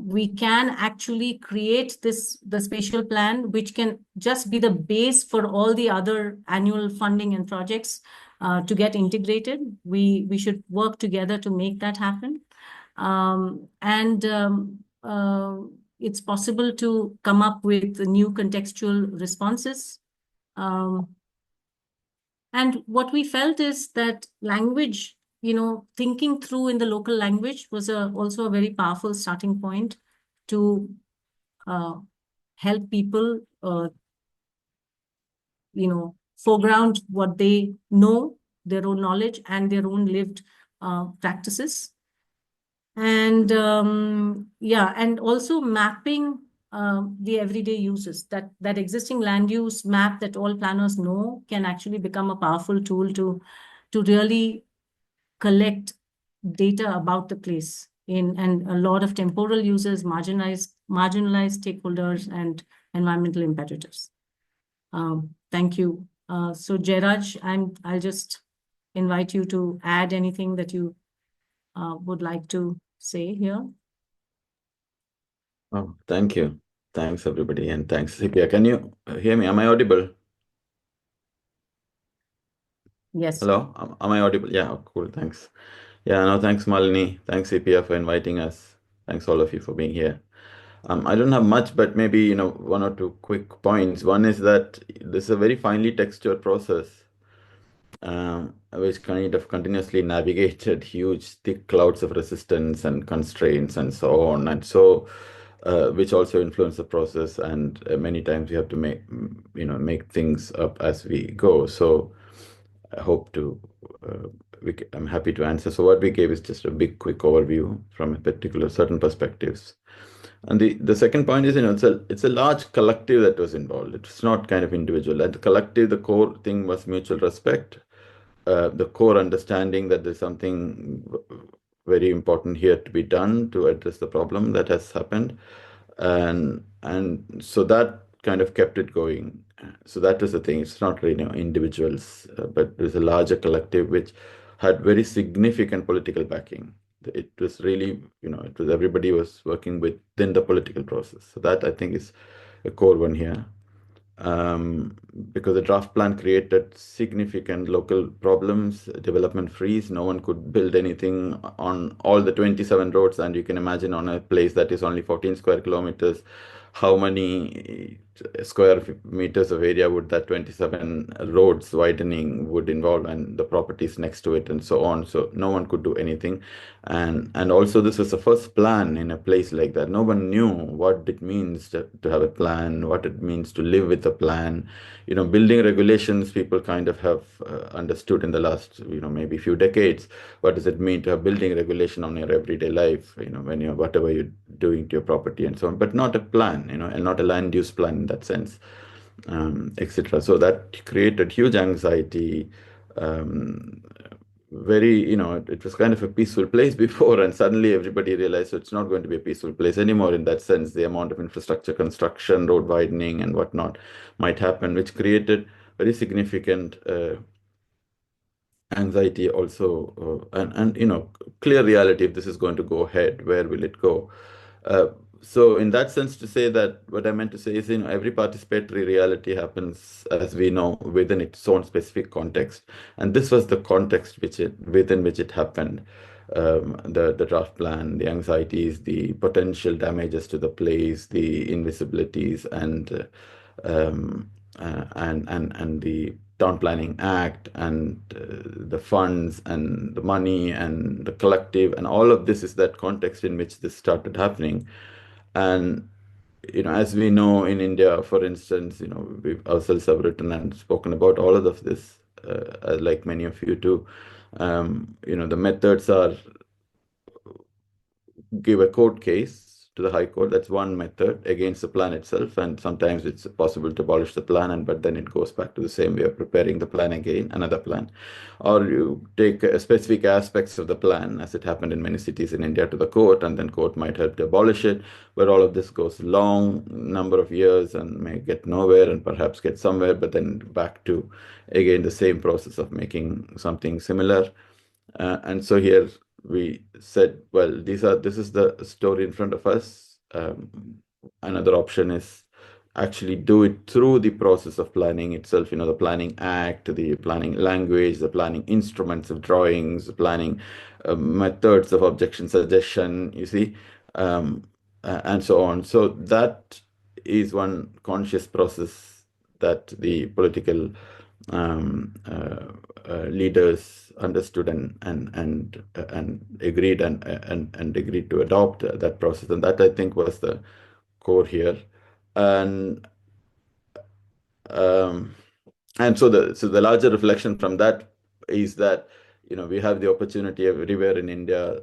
we can actually create the spatial plan, which can just be the base for all the other annual funding and projects to get integrated. We should work together to make that happen. It's possible to come up with new contextual responses. And what we felt is that language, thinking through in the local language was also a very powerful starting point to help people, foreground what they know, their own knowledge and their own lived practices. And and also mapping the everyday uses, that existing land use map that all planners know can actually become a powerful tool to really collect data about the place and a lot of temporal users, marginalized stakeholders and environmental imperators. Thank you. So Jairaj, I'll just invite you to add anything that you would like to say here. Oh, thank you. Thanks, everybody, and thanks, CPR. Can you hear me? Am I audible? Yes. Hello? Am I audible? Yeah, cool, thanks. Yeah, no, thanks, Malini. Thanks, CPR, for inviting us. Thanks, all of you, for being here. I don't have much, but maybe, 1 or 2 quick points. One is that this is a very finely textured process, which kind of continuously navigated huge, thick clouds of resistance and constraints and so on. And so, which also influence the process, and many times we have to make things up as we go. So I hope to, I'm happy to answer. So what we gave is just a big, quick overview from a particular certain perspectives. And the second point is, it's a large collective that was involved. It's not kind of individual. At the collective, the core thing was mutual respect, the core understanding that there's something very important here to be done to address the problem that has happened. And so that kind of kept it going. So that was the thing. It's not really, individuals, but there's a larger collective which had very significant political backing. It was really, it was everybody was working within the political process. So that I think is a core one here. Because the draft plan created significant local problems, development freeze. No one could build anything on all the 27 roads, and you can imagine on a place that is only 14 square kilometers, how many square meters of area would that 27 roads widening would involve, and the properties next to it and so on. So no one could do anything. And also this was the first plan in a place like that. No one knew what it means to have a plan, what it means to live with a plan. Building regulations, people kind of have understood in the last, maybe few decades. What does it mean to have building regulation on your everyday life, when whatever you're doing to your property and so on, but not a plan, and not a land use plan in that sense, etc. So that created huge anxiety. It was kind of a peaceful place before, and suddenly everybody realized it's not going to be a peaceful place anymore in that sense. The amount of infrastructure construction, road widening, and whatnot might happen, which created very significant anxiety also, and clear reality. If this is going to go ahead, where will it go? So in that sense, to say that, what I meant to say is, every participatory reality happens, as we know, within its own specific context. And this was the context within which it happened. The draft plan, the anxieties, the potential damages to the place, the invisibilities, and the Town Planning Act, and the funds and the money and the collective, and all of this is that context in which this started happening. And as we know in India, for instance, we ourselves have written and spoken about all of this, like many of you too. The methods are give a court case to the High Court. That's one method against the plan itself, and sometimes it's possible to abolish the plan, but then it goes back to the same way of preparing the plan again, another plan. Or you take specific aspects of the plan, as it happened in many cities in India, to the court, and then court might help to abolish it, but all of this goes long number of years and may get nowhere and perhaps get somewhere, but then back to, again, the same process of making something similar. And so here we said, well, this is the story in front of us. Another option is actually do it through the process of planning itself, the Planning Act, the planning language, the planning instruments of drawings, the planning methods of objection suggestion, you see, and so on. So that is one conscious process that the political leaders understood and agreed and agreed to adopt that process, and that I think was the core here. And so the larger reflection from that is that we have the opportunity everywhere in India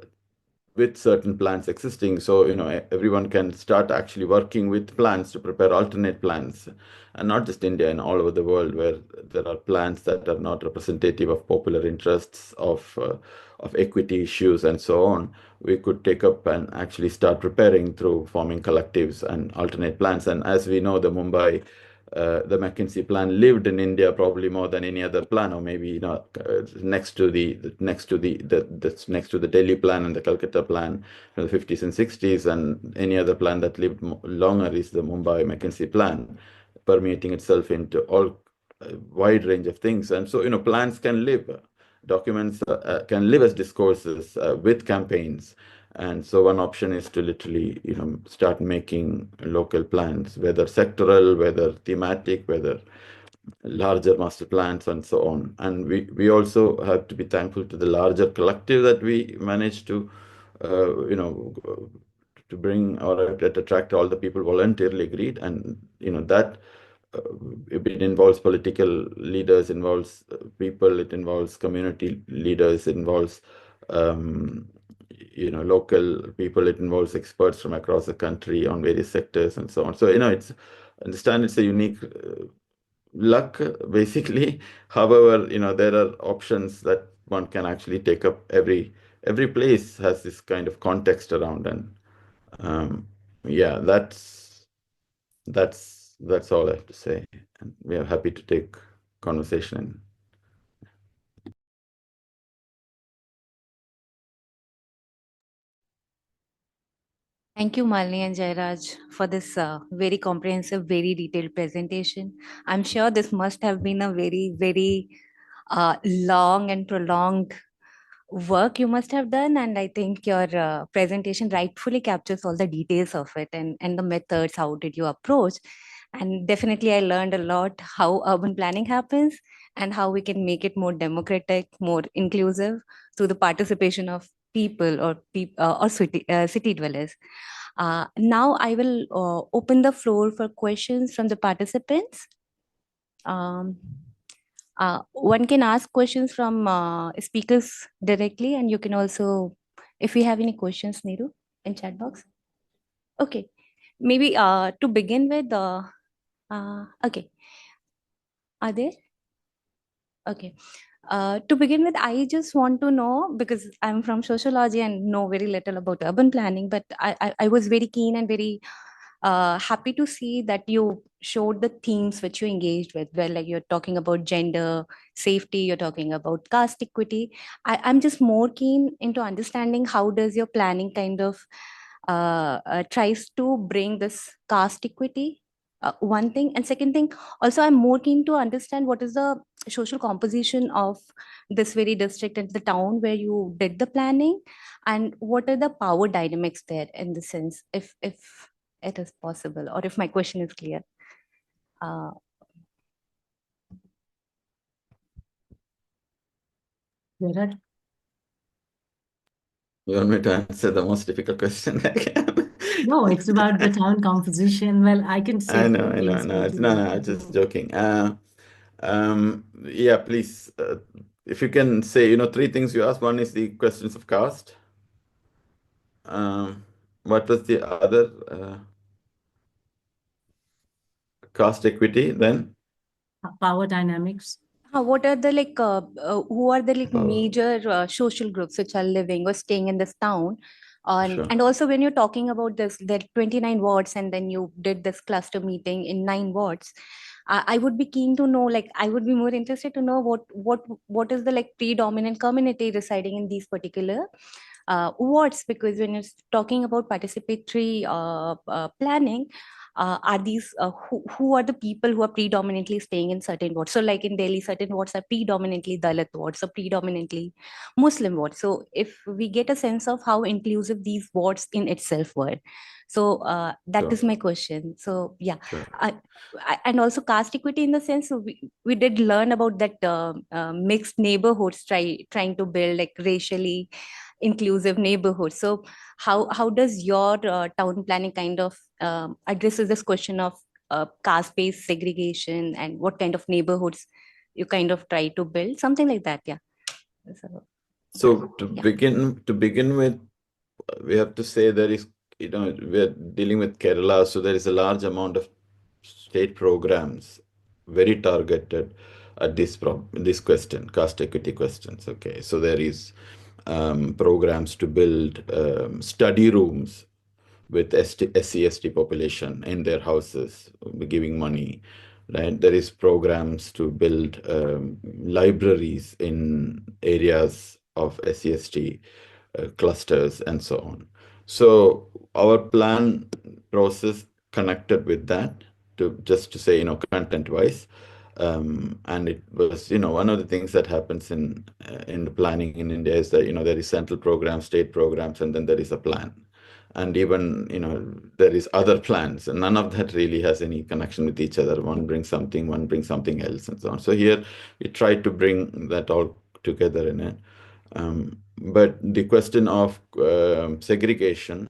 with certain plans existing. So, everyone can start actually working with plans to prepare alternate plans, and not just India, and all over the world, where there are plans that are not representative of popular interests, of equity issues, and so on. We could take up and actually start preparing through forming collectives and alternate plans. And as we know, the McKinsey plan lived in India probably more than any other plan, or maybe next to the Delhi plan and the Calcutta plan from the 50s and 60s, and any other plan that lived longer is the Mumbai McKinsey plan, permeating itself into all wide range of things. And so plans can live, documents can live as discourses with campaigns. And so one option is to literally, start making local plans, whether sectoral, whether thematic, whether larger master plans, and so on. And we also have to be thankful to the larger collective that we managed to, to bring or to attract all the people voluntarily agreed. And, that it involves political leaders, involves people, it involves community leaders, it involves local people, it involves experts from across the country on various sectors and so on. So it's a unique luck, basically. However, there are options that one can actually take up. Every place has this kind of context around, and yeah, that's that's all I have to say. And we are happy to take conversation. Thank you, Malini and Jairaj, for this very comprehensive, very detailed presentation. I'm sure this must have been a very, very long and prolonged work you must have done. And I think your presentation rightfully captures all the details of it and the methods. How did you approach? And definitely, I learned a lot how urban planning happens and how we can make it more democratic, more inclusive through the participation of people or city dwellers. Now I will open the floor for questions from the participants. Um, one can ask questions from speakers directly, and you can also, if you have any questions, Neeru, in chat box. Okay, maybe to begin with, okay, are there? Okay. To begin with, I just want to know because I'm from sociology and know very little about urban planning, but I was very keen and very happy to see that you showed the themes which you engaged with, where like you're talking about gender, safety, you're talking about caste equity. I'm just more keen into understanding how does your planning kind of tries to bring this caste equity. One thing, and second thing, also I'm more keen to understand what is the social composition of this very district and the town where you did the planning, and what are the power dynamics there in the sense, if it is possible, or if my question is clear. Uh, Jairaj? You want me to answer the most difficult question I can? No, it's about the town composition. Well, I can say I two know, things. no, Maybe. I'm just joking. Yeah, please, if you can say, 3 things you asked. One is the questions of caste. What was the other? Caste equity, then? Power dynamics. what are the who are the like Oh, major social groups which are living or staying in this town? sure. And also when you're talking about this, there are 29 wards, and then you did this cluster meeting in 9 wards. I would be keen to know, like, I would be more interested to know what is the like predominant community residing in these particular wards, because when you're talking about participatory planning, are these who are the people who are predominantly staying in certain wards? So like in Delhi, certain wards are predominantly Dalit wards or predominantly Muslim wards. So if we get a sense of how inclusive these wards in itself were, so that Sure, is my question. So yeah, sure. and also caste equity in the sense, so we did learn about that mixed neighborhoods trying to build like racially inclusive neighborhoods. So how does your town planning kind of addresses this question of caste-based segregation, and what kind of neighborhoods you kind of try to build, something like that? Yeah. So, So yeah. to begin with, we have to say there is, we're dealing with Kerala, so there is a large amount of state programs very targeted at this question, caste equity questions. Okay, so there is programs to build study rooms with SC/ST population in their houses, giving money. Right, there is programs to build libraries in areas of SC/ST clusters and so on. So our plan process connected with that to just to say, content wise. And it was, one of the things that happens in the planning in India is that, there is central programs, state programs, and then there is a plan. And even, there is other plans, and none of that really has any connection with each other. One brings something, one brings something else, and so on. So here we try to bring that all together in it. But the question of segregation,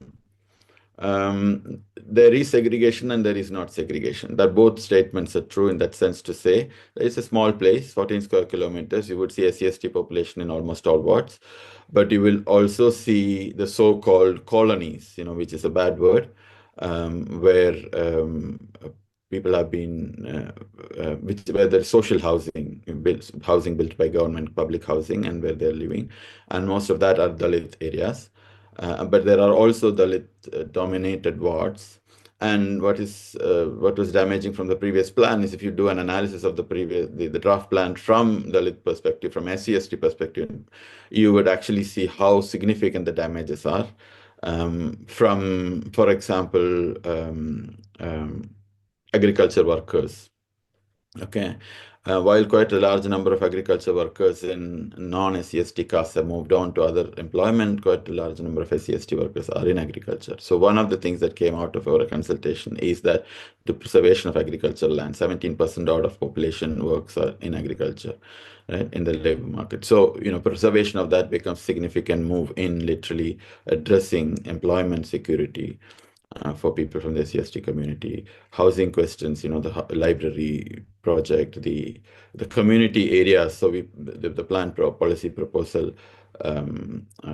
there is segregation and there is not segregation. That both statements are true in that sense to say there is a small place, 14 square kilometers. You would see a SC/ST population in almost all wards, but you will also see the so-called colonies, which is a bad word, where people have been, where there's social housing built by government, public housing, and where they're living. And most of that are Dalit areas. But there are also Dalit dominated wards. And what was damaging from the previous plan is if you do an analysis of the draft plan from Dalit perspective, from SC/ST perspective, you would actually see how significant the damages are. From, for example, agriculture workers. Okay. While quite a large number of agriculture workers in non-SC/ST castes have moved on to other employment, quite a large number of SC/ST workers are in agriculture. So one of the things that came out of our consultation is that the preservation of agricultural land, 17% out of population works are in agriculture, right, in the labor market. So, preservation of that becomes significant move in literally addressing employment security for people from the SC/ST community, housing questions, the library project, the community areas. So the plan policy proposal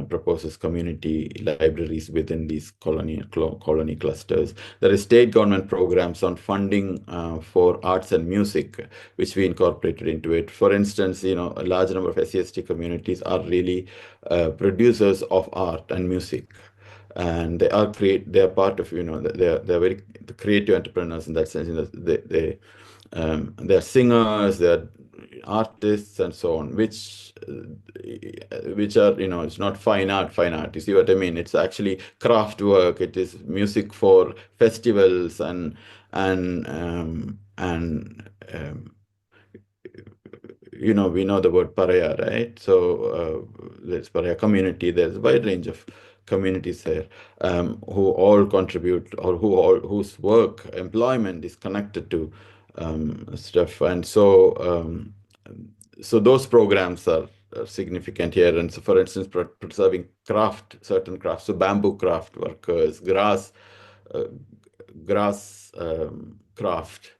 proposes community libraries within these colony clusters. There is state government programs on funding for arts and music, which we incorporated into it. For instance, a large number of SC/ST communities are really producers of art and music. And they are part of, they're very creative entrepreneurs in that sense. They're singers, they're artists, and so on, which are, it's not fine art. You see what I mean? It's actually craft work. It is music for festivals and we know the word Paraya, right? So there's Paraya community. There's a wide range of communities there who all contribute, or whose work, employment is connected to stuff. And so those programs are significant here. And so, for instance, preserving certain crafts, so bamboo craft workers, grass craft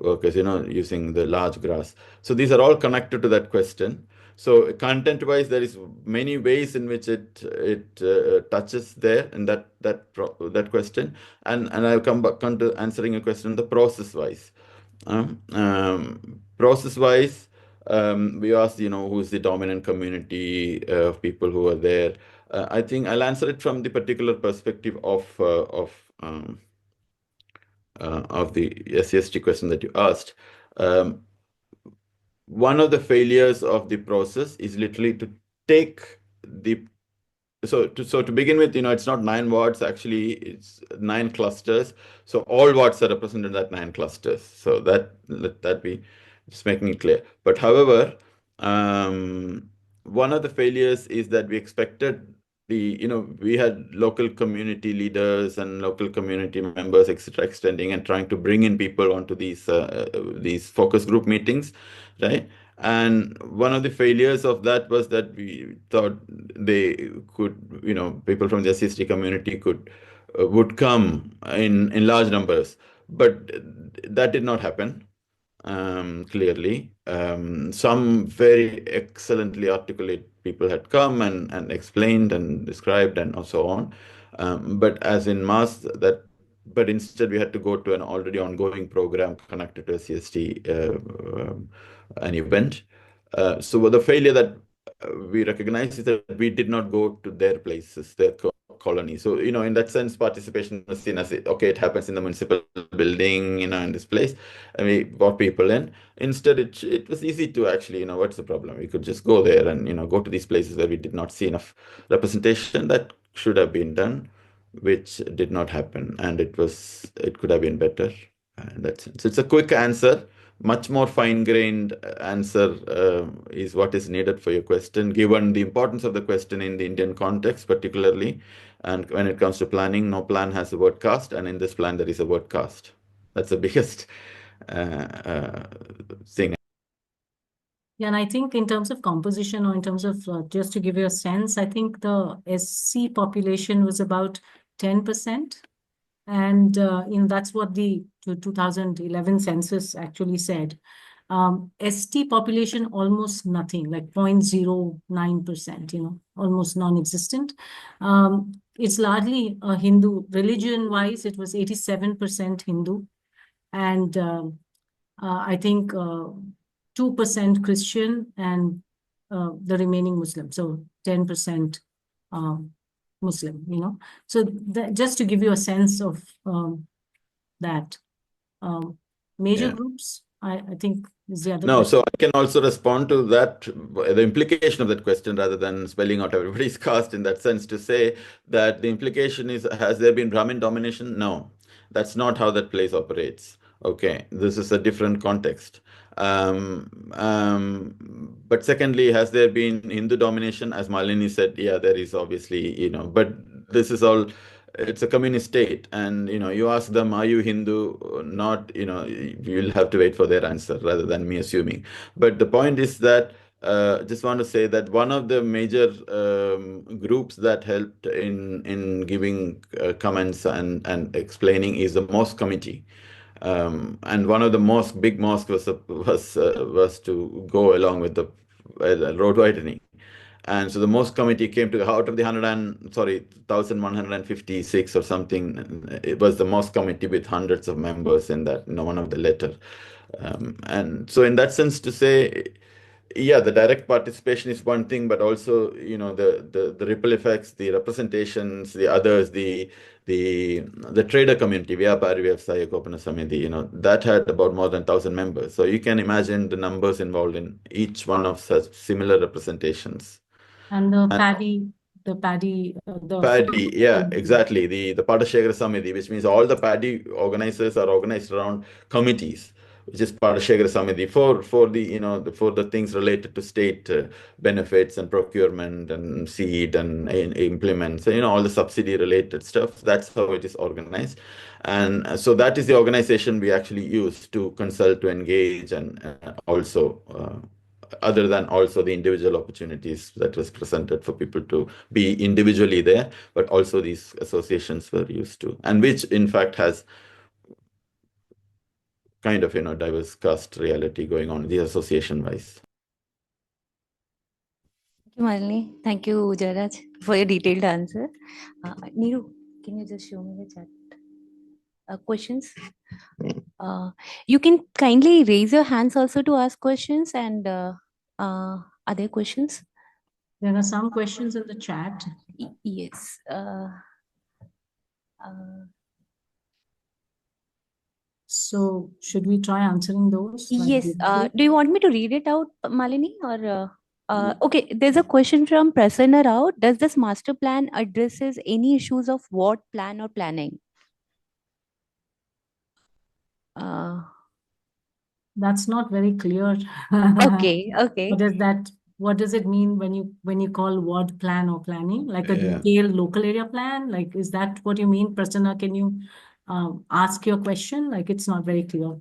workers, using the large grass. So these are all connected to that question. So content-wise, there is many ways in which it touches there in that question, and I'll come to answering a question the process-wise. Process-wise, we asked, who's the dominant community of people who are there. I think I'll answer it from the particular perspective of the SC/ST question that you asked. One of the failures of the process is literally to take so to begin with, it's not 9 wards, actually it's 9 clusters. So all wards are represented in that 9 clusters. So let that be just making it clear. But however, one of the failures is that we expected we had local community leaders and local community members, etc., extending and trying to bring in people onto these focus group meetings, right? And one of the failures of that was that we thought they could, people from the SC/ST community would come in large numbers, but that did not happen. Clearly, some very excellently articulate people had come and explained and described and so on, but as in mass but instead we had to go to an already ongoing program connected to SC/ST, an event. So the failure that we recognize is that we did not go to their places, their colony. So, in that sense, participation was seen as, okay, it happens in the municipal building, in this place, and we brought people in. Instead, it was easy to actually, what's the problem? We could just go there and, go to these places where we did not see enough representation. That should have been done, which did not happen. And it could have been better in that sense. It's a quick answer. Much more fine-grained answer is what is needed for your question, given the importance of the question in the Indian context, particularly. And when it comes to planning, no plan has a word caste, and in this plan, there is a word caste. That's the biggest thing. Yeah, and I think in terms of composition, or in terms of, just to give you a sense, I think the SC population was about 10%. And that's what the 2011 census actually said. ST population, almost nothing, like 0.09%, almost non-existent. It's largely Hindu. Religion-wise, it was 87% Hindu. And I think 2% Christian, and the remaining Muslim. So 10% Muslim, So just to give you a sense of that? Major Yeah. groups, I think is the other No, question. so I can also respond to that, the implication of that question, rather than spelling out everybody's caste in that sense, to say that the implication is, has there been Brahmin domination? No, that's not how that place operates. Okay, this is a different context. But secondly, has there been Hindu domination? As Malini said, yeah, there is obviously, but this is all, it's a communist state. And, you ask them, are you Hindu or not? You'll have to wait for their answer rather than me assuming. But the point is that, just want to say that one of the major groups that helped in giving comments and explaining is the mosque committee. And one of the big mosques was to go along with the road widening. And so the mosque committee came to, out of the 1,156 or something, it was the mosque committee with hundreds of members in that, one of the letter. And so in that sense, to say, yeah, the direct participation is one thing, but also, the ripple effects, the representations, the others, the trader community, Vyapari Vyavasaya Kopana Samiti, that had about more than 1,000 members. So you can imagine the numbers involved in each one of such similar representations. And the paddy, Paddy, yeah, exactly. The Padashekara Samiti, which means all the paddy organizers are organized around committees, which is Padashekara Samiti for the things related to state benefits and procurement and seed and implements, all the subsidy related stuff. That's how it is organized. And so that is the organization we actually use to consult, to engage, and also other than also the individual opportunities that was presented for people to be individually there, but also these associations were used to, and which in fact has kind of, diverse caste reality going on, the association wise. Thank you, Malini. Thank you, Jaraj, for your detailed answer. Neeru, can you just show me the chat questions? You can kindly raise your hands also to ask questions and other questions. There are some questions in the chat. Yes. So should we try answering those? Yes. Do you want me to read it out, Malini, or? Okay, there's a question from Prasanna Rao. Does this master plan addresses any issues of ward plan or planning? That's not very clear. Okay. What does it mean when you call ward plan or planning? Like a detailed local area plan? Like, is that what you mean, Prasanna? Can you ask your question? Like, it's not very clear.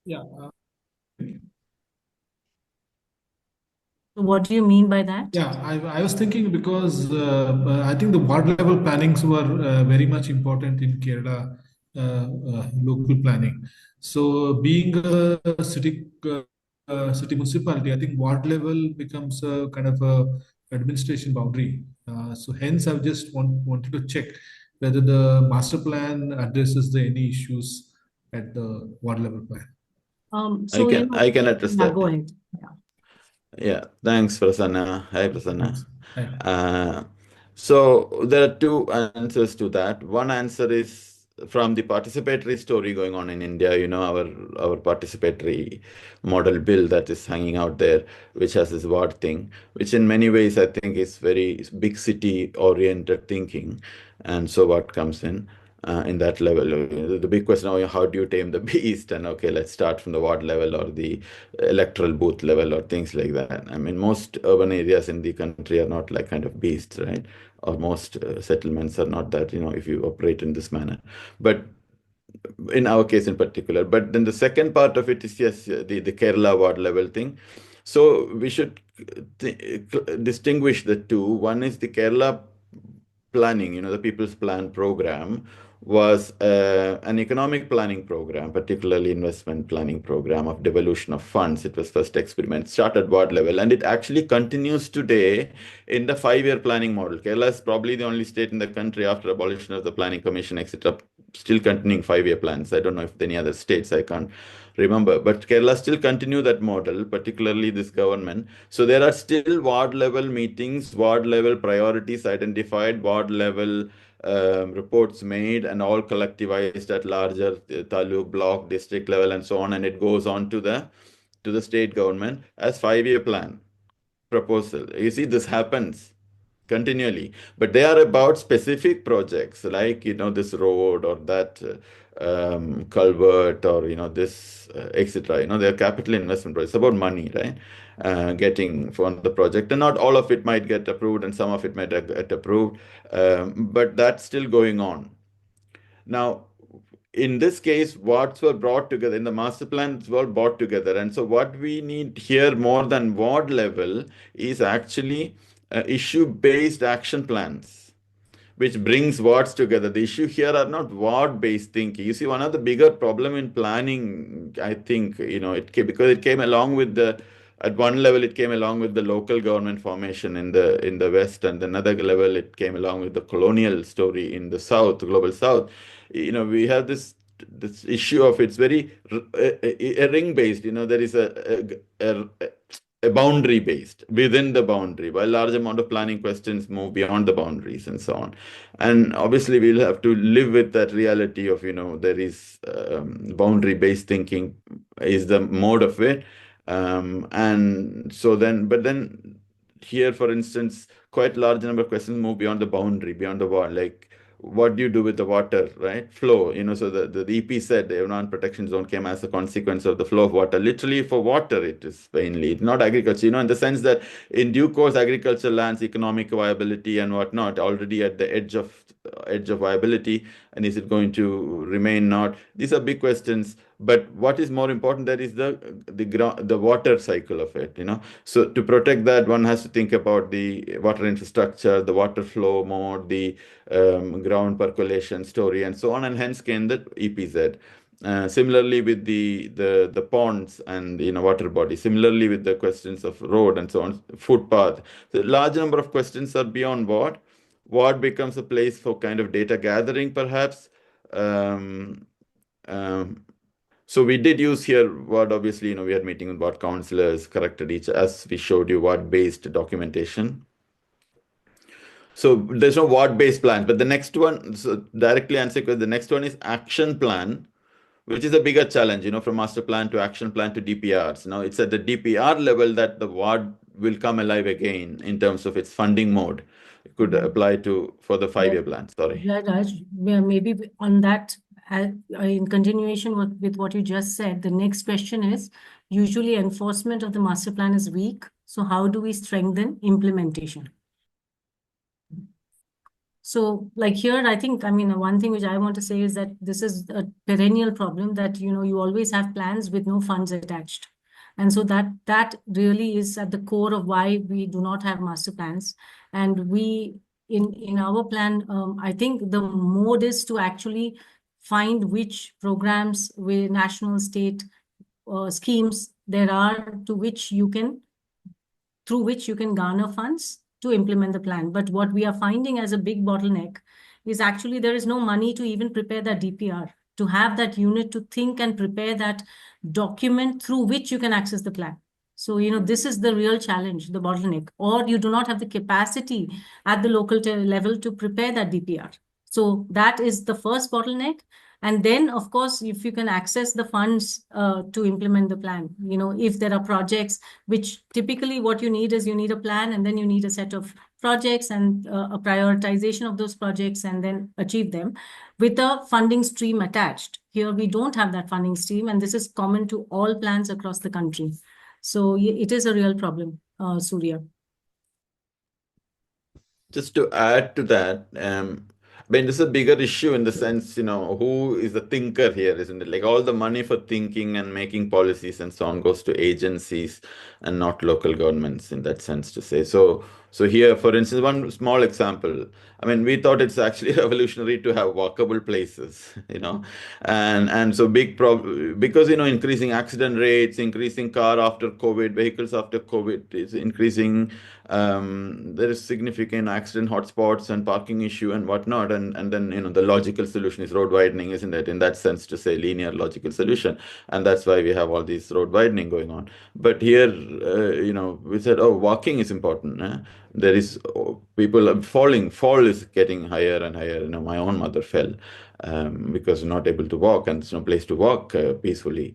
Yeah. What do you mean by that? Yeah, I was thinking because I think the ward level plannings were very much important in Kerala local planning. So being a city municipality, I think ward level becomes a kind of a administration boundary. So hence, I've just wanted to check whether the master plan addresses any issues at the ward level plan. I can address that. Go ahead. Yeah, thanks, Prasanna. Hi, Prasanna. Hi. So there are two answers to that. One answer is from the participatory story going on in India, our participatory model bill that is hanging out there, which has this ward thing, which in many ways I think is very big city oriented thinking. And so what comes in that level. The big question, how do you tame the beast? And okay, let's start from the ward level or the electoral booth level or things like that. I mean, most urban areas in the country are not like kind of beasts, right? Or most settlements are not that, if you operate in this manner. But in our case in particular. But then the second part of it is, yes, the Kerala ward level thing. So we should distinguish the two. One is the Kerala planning, the People's Plan program was an economic planning program, particularly investment planning program of devolution of funds. It was first experiment, started ward level, and it actually continues today in the 5-year planning model. Kerala is probably the only state in the country after abolition of the planning commission, etc., still continuing 5-year plans. I don't know if any other states, I can't remember, but Kerala still continue that model, particularly this government. So there are still ward level meetings, ward level priorities identified, ward level reports made and all collectivized at larger taluk, block, district level, and so on, and it goes on to the state government as 5-year plan proposal. You see, this happens continually, but they are about specific projects like this road or that culvert or this etc. They're capital investment projects. It's about money, right? Getting for the project, and not all of it might get approved, and some of it might get approved, but that's still going on. Now, in this case, what's were brought together in the master plans were brought together. And so what we need here more than ward level is actually issue-based action plans, which brings wards together. The issue here are not ward-based thinking. You see, one of the bigger problem in planning, I think, because it came along with at one level, it came along with the local government formation in the West, and another level, it came along with the colonial story in the South, the global South. We have this issue of it's very a ring-based. There is a boundary based within the boundary, while large amount of planning questions move beyond the boundaries and so on. And obviously we'll have to live with that reality of there is boundary based thinking is the mode of it. And so then here, for instance, quite large number of questions move beyond the boundary, beyond the wall, like what do you do with the water, right? Flow, so the EP said the environment protection zone came as a consequence of the flow of water. Literally for water, it is mainly, it's not agriculture, in the sense that in due course, agricultural lands, economic viability and whatnot, already at the edge of viability, and is it going to remain not? These are big questions. But what is more important, that is the water cycle of it, So to protect that, one has to think about the water infrastructure, the water flow mode, the ground percolation story, and so on, and hence came the EPZ. Similarly with the ponds and water bodies. Similarly with the questions of road and so on, footpath. The large number of questions are beyond ward. Ward becomes a place for kind of data gathering, perhaps. So we did use here word, obviously, we had meeting with ward councillors, corrected each, as we showed you, ward-based documentation. So there's no ward-based plan, but the next one, so directly answer, the next one is action plan, which is a bigger challenge, from master plan to action plan to DPRs. Now it's at the DPR level that the ward will come alive again in terms of its funding mode. It could apply for the 5-year plan. Sorry. Yeah, Raj, maybe on that, in continuation with what you just said, the next question is, usually enforcement of the master plan is weak. So how do we strengthen implementation? So like here, I think, one thing which I want to say is that this is a perennial problem that, you always have plans with no funds attached. And so that really is at the core of why we do not have master plans. And we, in our plan, I think the mode is to actually find which programs with national, state schemes there are through which you can garner funds to implement the plan. But what we are finding as a big bottleneck is actually there is no money to even prepare that DPR, to have that unit to think and prepare that document through which you can access the plan. So, this is the real challenge, the bottleneck, or you do not have the capacity at the local level to prepare that DPR. So that is the first bottleneck. And then, of course, if you can access the funds to implement the plan, if there are projects, which typically what you need is you need a plan, and then you need a set of projects and a prioritization of those projects, and then achieve them with a funding stream attached. Here, we don't have that funding stream, and this is common to all plans across the country. So it is a real problem, Surya. Just to add to that, this is a bigger issue in the sense, who is the thinker here, isn't it? Like all the money for thinking and making policies and so on goes to agencies and not local governments in that sense to say. So here, for instance, one small example, we thought it's actually revolutionary to have walkable places, and so big problem, because, increasing accident rates, increasing car after COVID, vehicles after COVID is increasing. There is significant accident hotspots and parking issue and whatnot. And then, the logical solution is road widening, isn't it? In that sense, to say linear logical solution. And that's why we have all these road widening going on. But here, we said, walking is important. there is people are falling. Fall is getting higher and higher. My own mother fell because not able to walk, and there's no place to walk peacefully.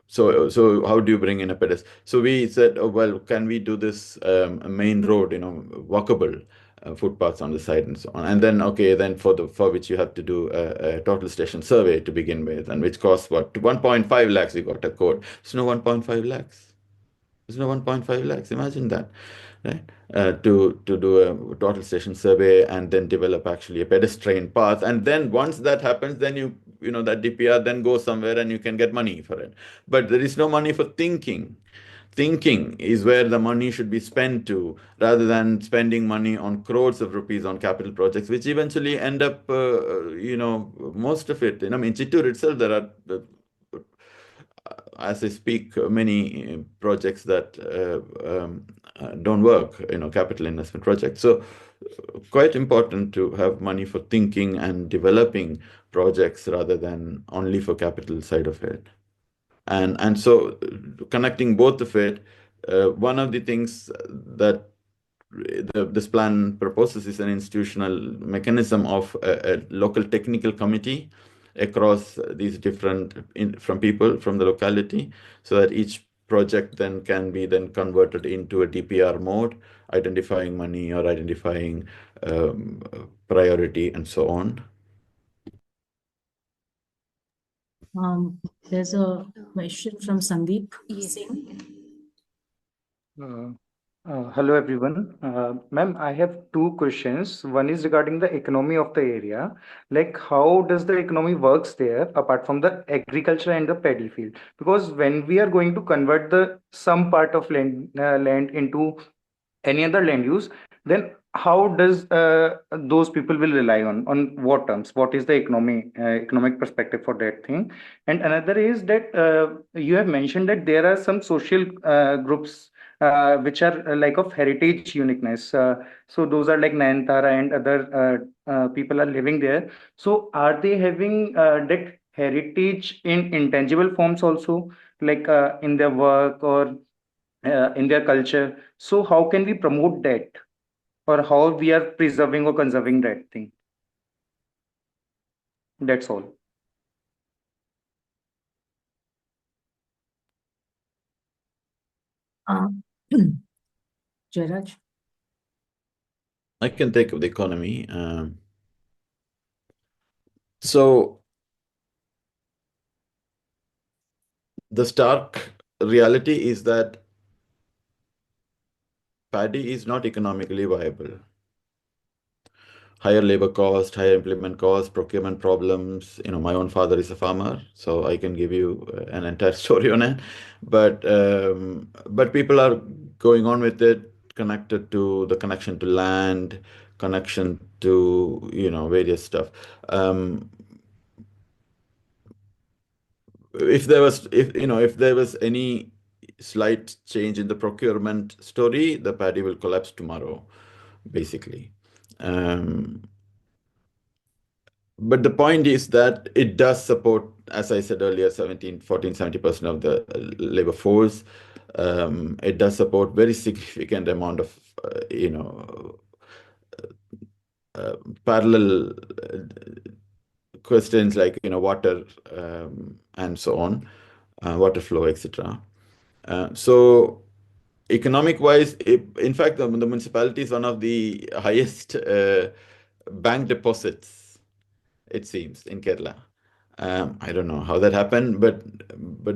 So how do you bring in a pedestal? So we said, oh, well, can we do this main road, walkable footpaths on the side and so on? And then, okay, then for which you have to do a total station survey to begin with, and which costs what? 1.5 lakhs, we got a quote. It's no 1.5 lakhs. There's no 1.5 lakhs. Imagine that, right? To do a total station survey and then develop actually a pedestrian path. And then once that happens, then that DPR then goes somewhere and you can get money for it. But there is no money for thinking. Thinking is where the money should be spent to, rather than spending money on crores of rupees on capital projects, which eventually end up, most of it. In Chittur itself, there are as I speak, many projects that don't work, capital investment projects. So quite important to have money for thinking and developing projects rather than only for capital side of it. And so connecting both of it, one of the things that this plan proposes is an institutional mechanism of a local technical committee across these different from people from the locality, so that each project then can be then converted into a DPR mode, identifying money or identifying priority and so on. There's a question from Sandeep Singh. Hello everyone. Ma'am, I have two questions. One is regarding the economy of the area. Like, how does the economy works there apart from the agriculture and the paddy field? Because when we are going to convert the some part of land into any other land use, then how does those people will rely on what terms? What is the economic perspective for that thing? And another is that you have mentioned that there are some social groups which are like of heritage uniqueness. So those are like Nayantara and other people are living there. So are they having that heritage in intangible forms also, like in their work or in their culture? So how can we promote that, or how we are preserving or conserving that thing? That's all. Jairaj? I can take up the economy. So the stark reality is that paddy is not economically viable. Higher labor cost, higher implement cost, procurement problems. My own father is a farmer, so I can give you an entire story on it. But people are going on with it, connected to the connection to land, connection to various stuff. If there was any slight change in the procurement story, the paddy will collapse tomorrow, basically. But the point is that it does support, as I said earlier, 70% of the labor force. It does support very significant amount of, parallel questions like, water and so on, water flow, etc. So economic wise, in fact, the municipality is one of the highest bank deposits, it seems, in Kerala. I don't know how that happened, but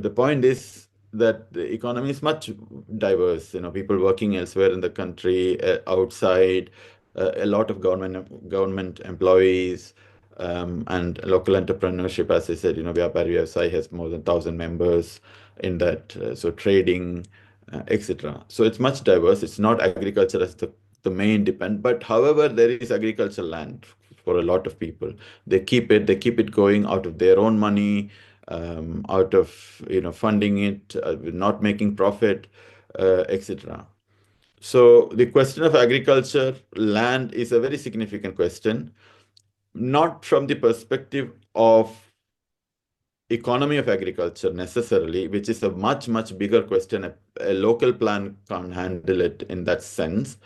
the point is that the economy is much diverse. People working elsewhere in the country, outside, a lot of government employees, and local entrepreneurship. As I said, Vyapari Vyavasai has more than 1,000 members in that. So trading, etc. So it's much diverse. It's not agriculture as the main depend, but however, there is agricultural land for a lot of people. They keep it going out of their own money, out of funding it, not making profit, etc. So the question of agriculture land is a very significant question, not from the perspective of economy of agriculture necessarily, which is a much, much bigger question. A local plan can't handle it in that sense.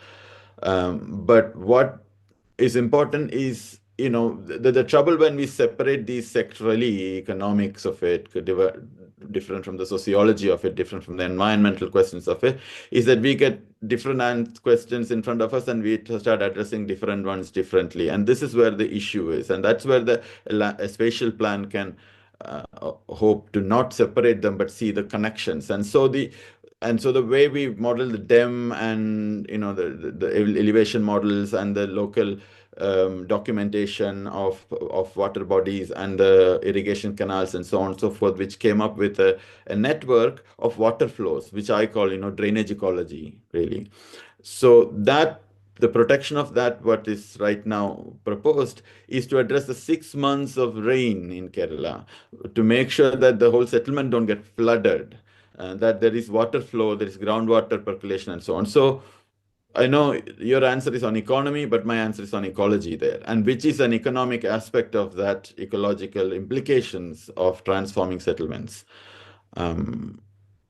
But what is important is, the trouble when we separate these sectorally, economics of it, different from the sociology of it, different from the environmental questions of it, is that we get different questions in front of us and we start addressing different ones differently. And this is where the issue is. And that's where a spatial plan can hope to not separate them, but see the connections. And so the way we model the DEM and the elevation models and the local documentation of water bodies and the irrigation canals and so on and so forth, which came up with a network of water flows, which I call drainage ecology, really. So that the protection of that, what is right now proposed, is to address the 6 months of rain in Kerala, to make sure that the whole settlement don't get flooded, that there is water flow, there is groundwater percolation, and so on. So I know your answer is on economy, but my answer is on ecology there, and which is an economic aspect of that ecological implications of transforming settlements.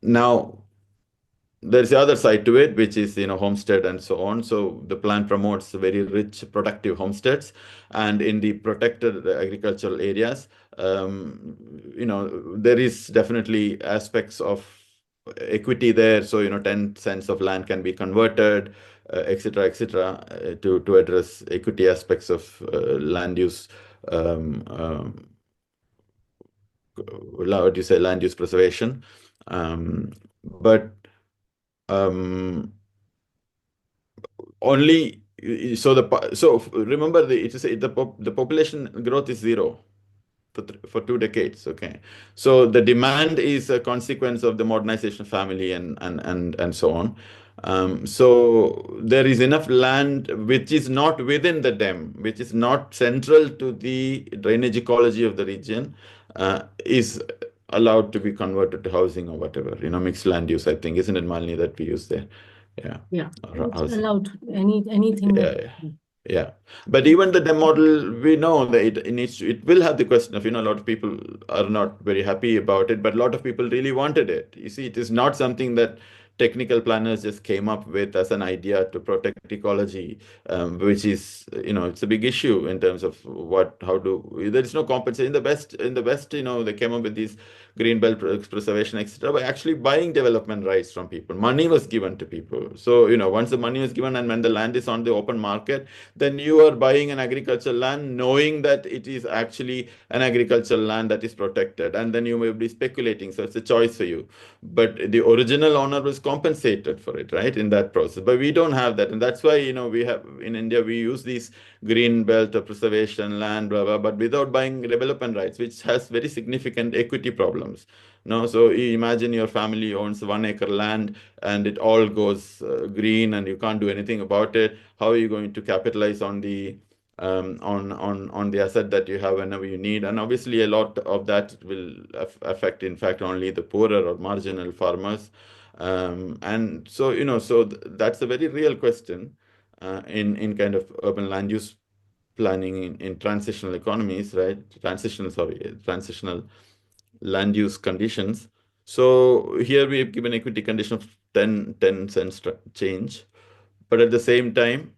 Now, there's the other side to it, which is homestead and so on. So the plan promotes very rich, productive homesteads, and in the protected agricultural areas, there is definitely aspects of equity there. So 10 cents of land can be converted, etc., to address equity aspects of land use. What do you say? Land use preservation, but only so remember the population growth is zero for 2 decades. Okay, so the demand is a consequence of the modernization of family and so on. So there is enough land which is not within the DEM, which is not central to the drainage ecology of the region, is allowed to be converted to housing or whatever, mixed land use, I think, isn't it, Malini, that we use there? Yeah, Or it's housing. allowed anything. Yeah. But even the DEM model, we know that it will have the question of, a lot of people are not very happy about it, but a lot of people really wanted it. You see, it is not something that technical planners just came up with as an idea to protect ecology, which is, it's a big issue in terms of there is no compensation. In the West, they came up with these green belt preservation, etc., by actually buying development rights from people. Money was given to people. So, once the money was given and when the land is on the open market, then you are buying an agricultural land knowing that it is actually an agricultural land that is protected. And then you may be speculating. So it's a choice for you. But the original owner was compensated for it, right, in that process. But we don't have that. And that's why, we have in India, we use these green belt or preservation land, blah, blah, but without buying development rights, which has very significant equity problems. No, so you imagine your family owns 1 acre land and it all goes green and you can't do anything about it. How are you going to capitalize on the on the asset that you have whenever you need? And obviously, a lot of that will affect, in fact, only the poorer or marginal farmers. And so that's a very real question in kind of urban land use planning in transitional economies, right? Transitional land use conditions. So here we have given equity condition of 10 cents change, but at the same time,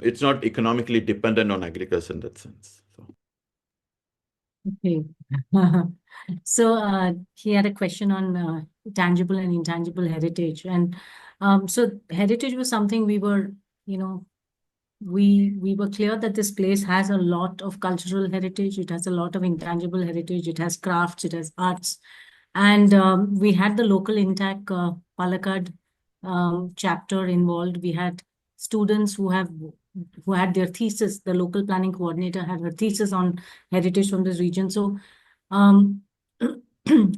it's not economically dependent on agriculture in that sense. Okay. So he had a question on tangible and intangible heritage. And so heritage was something we were, we were clear that this place has a lot of cultural heritage. It has a lot of intangible heritage. It has crafts, it has arts. And we had the local intact Palakkad chapter involved. We had students who had their thesis. The local planning coordinator had her thesis on heritage from this region. So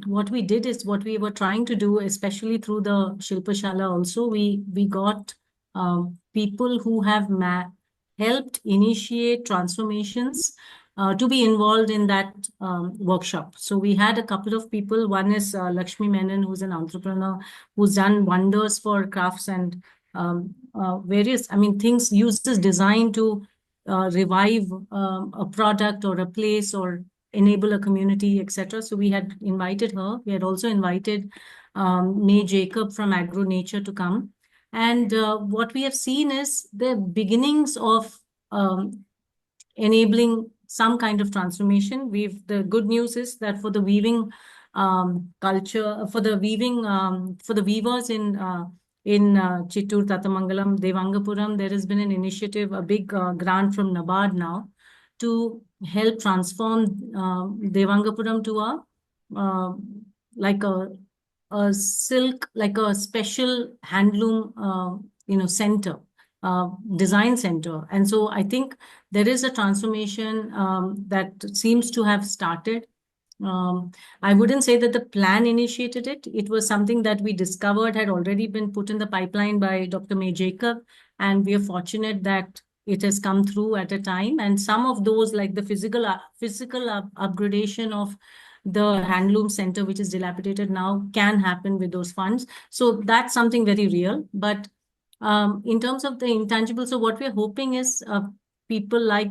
what we did is what we were trying to do, especially through the Shilpashala also, we got people who have helped initiate transformations to be involved in that workshop. So we had a couple of people. One is Lakshmi Menon, who's an entrepreneur, who's done wonders for crafts and various, things, uses design to revive a product or a place or enable a community, etc. So we had invited her. We had also invited May Jacob from Agro Nature to come. And what we have seen is the beginnings of enabling some kind of transformation. The good news is that for the weaving culture, for the weavers in Chittur, Thathamangalam, Devangapuram, there has been an initiative, a big grant from NABARD now to help transform Devangapuram to like a silk, like a special handloom, center, design center. And so I think there is a transformation that seems to have started. I wouldn't say that the plan initiated it. It was something that we discovered had already been put in the pipeline by Dr. May Jacob. And we are fortunate that it has come through at a time. And some of those, like the physical upgradation of the handloom center, which is dilapidated now, can happen with those funds. So that's something very real. But in terms of the intangible, so what we're hoping is people like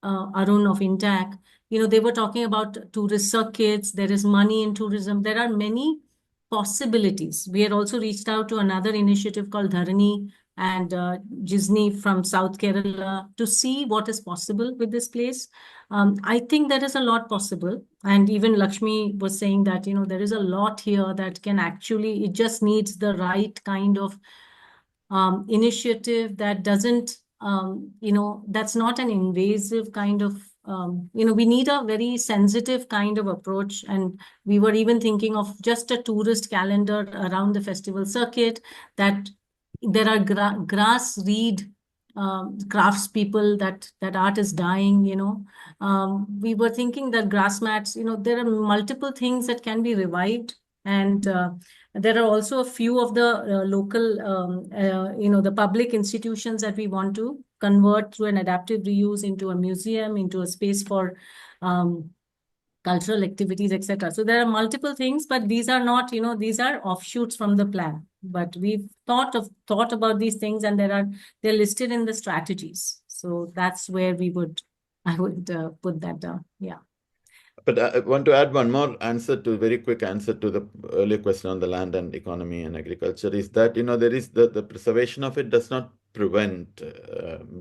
Arun of Intac, they were talking about tourist circuits. There is money in tourism. There are many possibilities. We had also reached out to another initiative called Dharani and Jisni from South Kerala to see what is possible with this place. I think there is a lot possible. And even Lakshmi was saying that, there is a lot here that can actually, it just needs the right kind of initiative that doesn't, that's not an invasive kind of, we need a very sensitive kind of approach. And we were even thinking of just a tourist calendar around the festival circuit, that there are grass reed crafts people, that art is dying, we were thinking that grass mats, there are multiple things that can be revived. And there are also a few of the local, the public institutions that we want to convert through an adaptive reuse into a museum, into a space for cultural activities, etc. So there are multiple things, but these are not, these are offshoots from the plan. But we've thought about these things, and they're listed in the strategies. So that's where I would put that down. Yeah. But I want to add one more very quick answer to the earlier question on the land and economy and agriculture, is that, there is the preservation of it does not prevent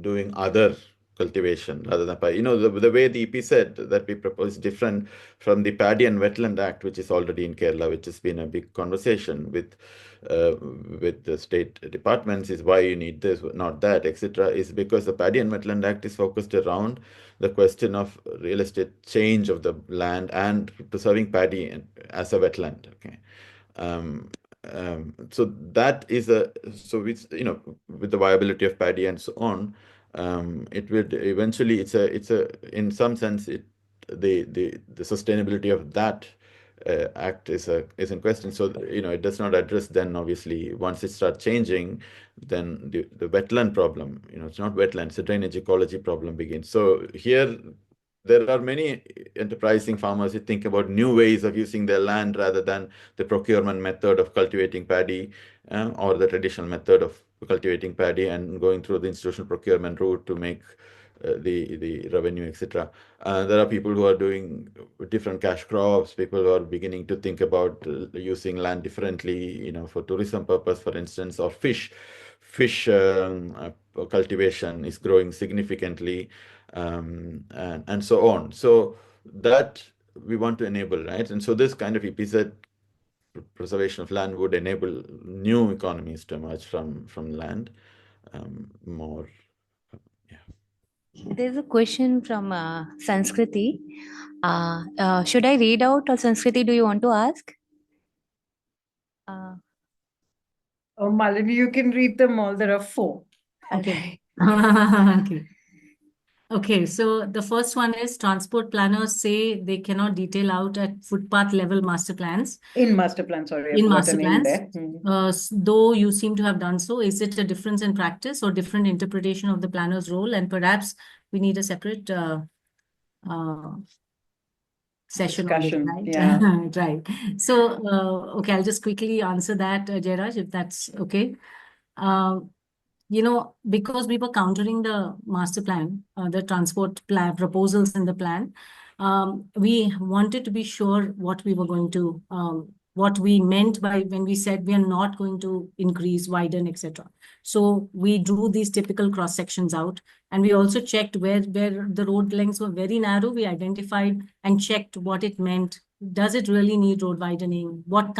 doing other cultivation rather than, the way the EP said that we propose different from the Paddy and Wetland Act, which is already in Kerala, which has been a big conversation with the state departments, is why you need this, not that, etc., is because the Paddy and Wetland Act is focused around the question of real estate change of the land and preserving paddy as a wetland. Okay. So that is with the viability of paddy and so on, it would eventually, in some sense, the sustainability of that act is in question. So it does not address, then obviously once it starts changing, then the wetland problem, it's not wetland, it's a drainage ecology problem begins. So here there are many enterprising farmers who think about new ways of using their land rather than the procurement method of cultivating paddy or the traditional method of cultivating paddy and going through the institutional procurement route to make the revenue, etc. There are people who are doing different cash crops, people who are beginning to think about using land differently, for tourism purpose, for instance, or fish cultivation is growing significantly, and so on. So that we want to enable, right? And so this kind of EPZ preservation of land would enable new economies to emerge from land more. There's a question from Sanskriti. Should I read out, or Sanskriti, do you want to ask? Malini, you can read them all. There are 4. Okay. Okay. Okay, so the first one is transport planners say they cannot detail out at footpath level master plans. In master plan, sorry. In master plans, though you seem to have done so. Is it a difference in practice or different interpretation of the planner's role? And perhaps we need a separate session discussion. On it, right? Yeah. Right. So, okay, I'll just quickly answer that, Jairaj, if that's okay. Because we were countering the master plan, the transport plan proposals in the plan, we wanted to be sure what we were going to, what we meant by when we said we are not going to increase, widen, etc. So we drew these typical cross sections out, and we also checked where the road lengths were very narrow. We identified and checked what it meant. Does it really need road widening? What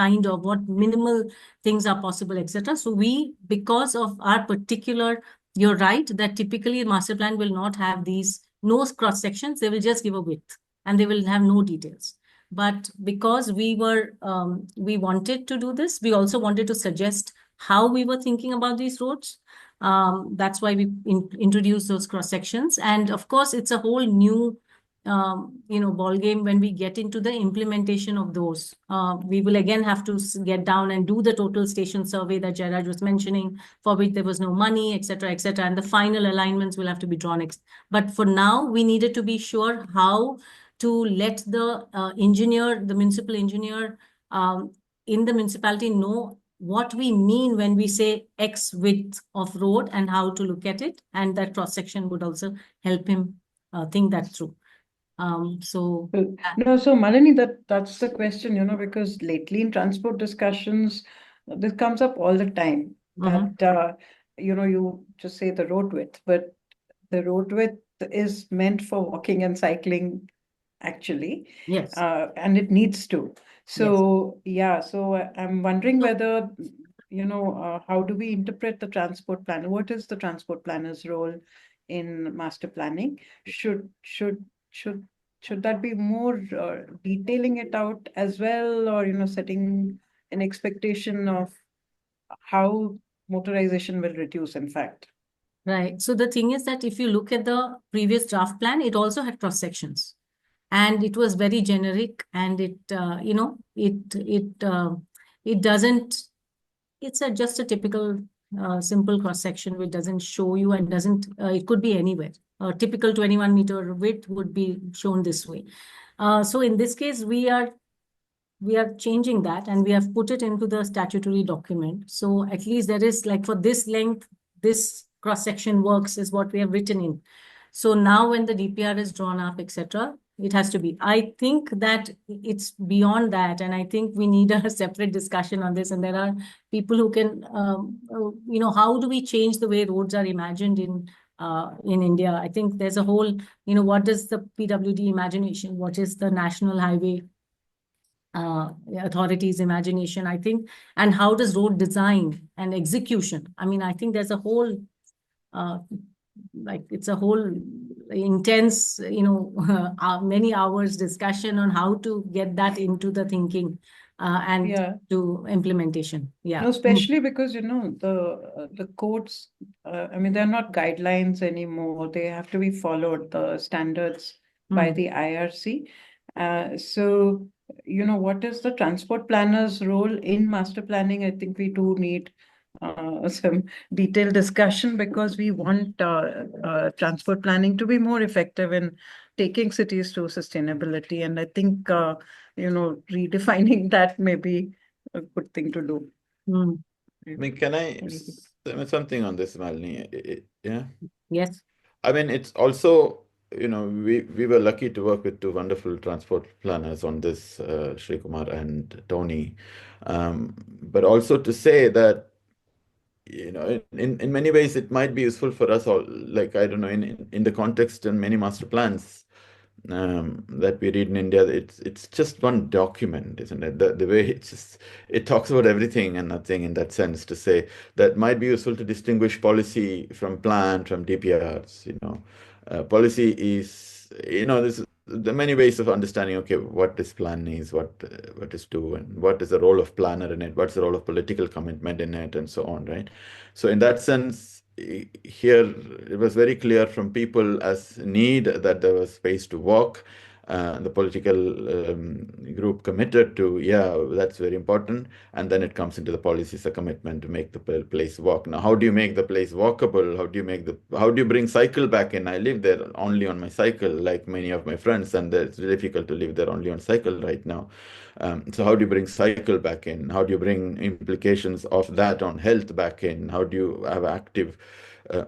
minimal things are possible, etc. So we, because of our particular, you're right that typically master plan will not have these no cross sections. They will just give a width and they will have no details. But because we wanted to do this, we also wanted to suggest how we were thinking about these roads. That's why we introduced those cross sections. And of course, it's a whole new ball game when we get into the implementation of those. We will again have to get down and do the total station survey that Jairaj was mentioning, for which there was no money, etc., etc. And the final alignments will have to be drawn. But for now, we needed to be sure how to let the engineer, the municipal engineer in the municipality know what we mean when we say X width of road and how to look at it. And that cross section would also help him think that through. No, so Malini, that's the question, because lately in transport discussions, this comes up all the time that, you just say the road width, but the road width is meant for walking and cycling, actually. Yes. And it needs to. So, so I'm wondering whether, how do we interpret the transport plan? What is the transport planner's role in master planning? Should that be more detailing it out as well, or setting an expectation of how motorization will reduce, in fact? Right. So the thing is that if you look at the previous draft plan, it also had cross sections, and it was very generic, and it doesn't. It's just a typical simple cross section which doesn't show you and doesn't. It could be anywhere. A typical 21-meter width would be shown this way. So in this case, we are changing that, and we have put it into the statutory document. So at least there is, like, for this length, this cross section works is what we have written in. So now when the DPR is drawn up, etc., it has to be. I think that it's beyond that, and I think we need a separate discussion on this. And there are people who can, how do we change the way roads are imagined in India? I think there's a whole, what is the PWD imagination? What is the National Highway Authority's imagination, I think, and how does road design and execution? I mean, I think there's a whole, it's a whole intense, many hours discussion on how to get that into the thinking and to implementation. Yeah. No, especially because, the codes, I mean, they're not guidelines anymore. They have to be followed, the standards by the IRC. So, what is the transport planner's role in master planning? I think we do need some detailed discussion, because we want transport planning to be more effective in taking cities to sustainability. And I think, redefining that may be a good thing to do. I mean, can I say something on this, Malini? Yeah? Yes. I mean, it's also, we were lucky to work with two wonderful transport planners on this, Sri Kumar and Tony. But also to say that, in many ways, it might be useful for us all, like, I don't know, in the context and many master plans that we read in India, it's just one document, isn't it? The way it talks about everything and nothing, in that sense, to say that might be useful to distinguish policy from plan, from DPRs. Policy is, there are many ways of understanding, okay, what this plan is, what is do, and what is the role of planner in it, what's the role of political commitment in it, and so on, right? So in that sense, here it was very clear from people as need that there was space to walk. The political group committed to, that's very important. And then it comes into the policies, a commitment to make the place walk. Now, how do you make the place walkable? How do you bring cycle back in? I live there only on my cycle, like many of my friends, and it's difficult to live there only on cycle right now. So how do you bring cycle back in? How do you bring implications of that on health back in? How do you have active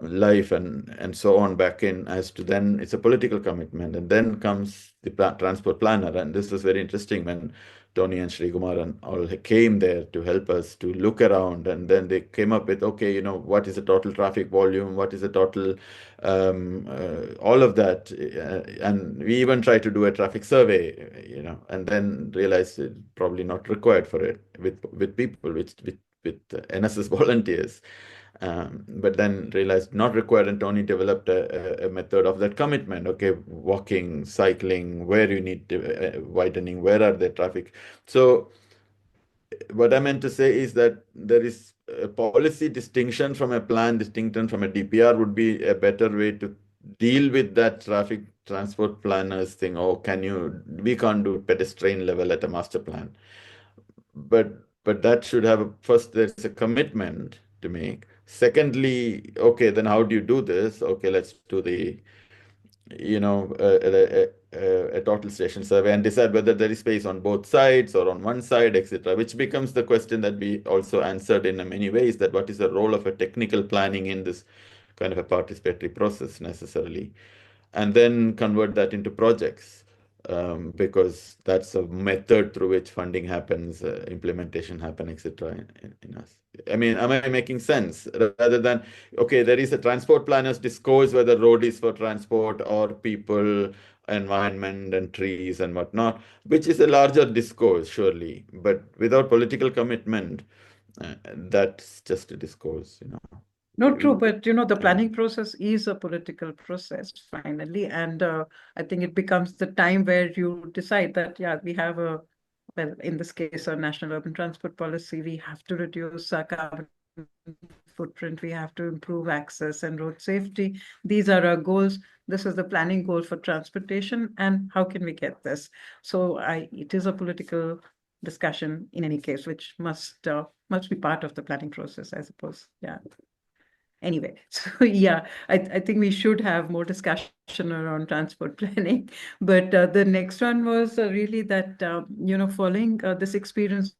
life and so on back in, as to then it's a political commitment. And then comes the transport planner. And this was very interesting when Tony and Sri Kumar and all came there to help us to look around. And then they came up with, okay, what is the total traffic volume? What is the total, all of that. And we even tried to do a traffic survey, and then realized it's probably not required for it with people, with NSS volunteers. But then realized not required, and Tony developed a method of that commitment. Okay, walking, cycling, where you need to, widening, where are the traffic. So what I meant to say is that there is a policy distinction from a plan distinction from a DPR would be a better way to deal with that traffic transport planners thing. Oh, we can't do pedestrian level at a master plan. But that should have first, there's a commitment to make. Secondly, okay, then how do you do this? Okay, let's do the a total station survey and decide whether there is space on both sides or on one side, etc., which becomes the question that we also answered in many ways, that what is the role of a technical planning in this kind of a participatory process necessarily, and then convert that into projects, because that's a method through which funding happens, implementation happen, etc. in us. I mean, am I making sense? Rather than, okay, there is a transport planner's discourse whether road is for transport or people, environment and trees and whatnot, which is a larger discourse, surely. But without political commitment, that's just a discourse. No, true, but the planning process is a political process finally, and I think it becomes the time where you decide that, yeah, we have well, in this case, a national urban transport policy. We have to reduce our carbon footprint. We have to improve access and road safety. These are our goals. This is the planning goal for transportation, and how can we get this? So it is a political discussion in any case, which must be part of the planning process, I suppose. Yeah. Anyway, so yeah, I think we should have more discussion around transport planning. But the next one was really that, following this experience,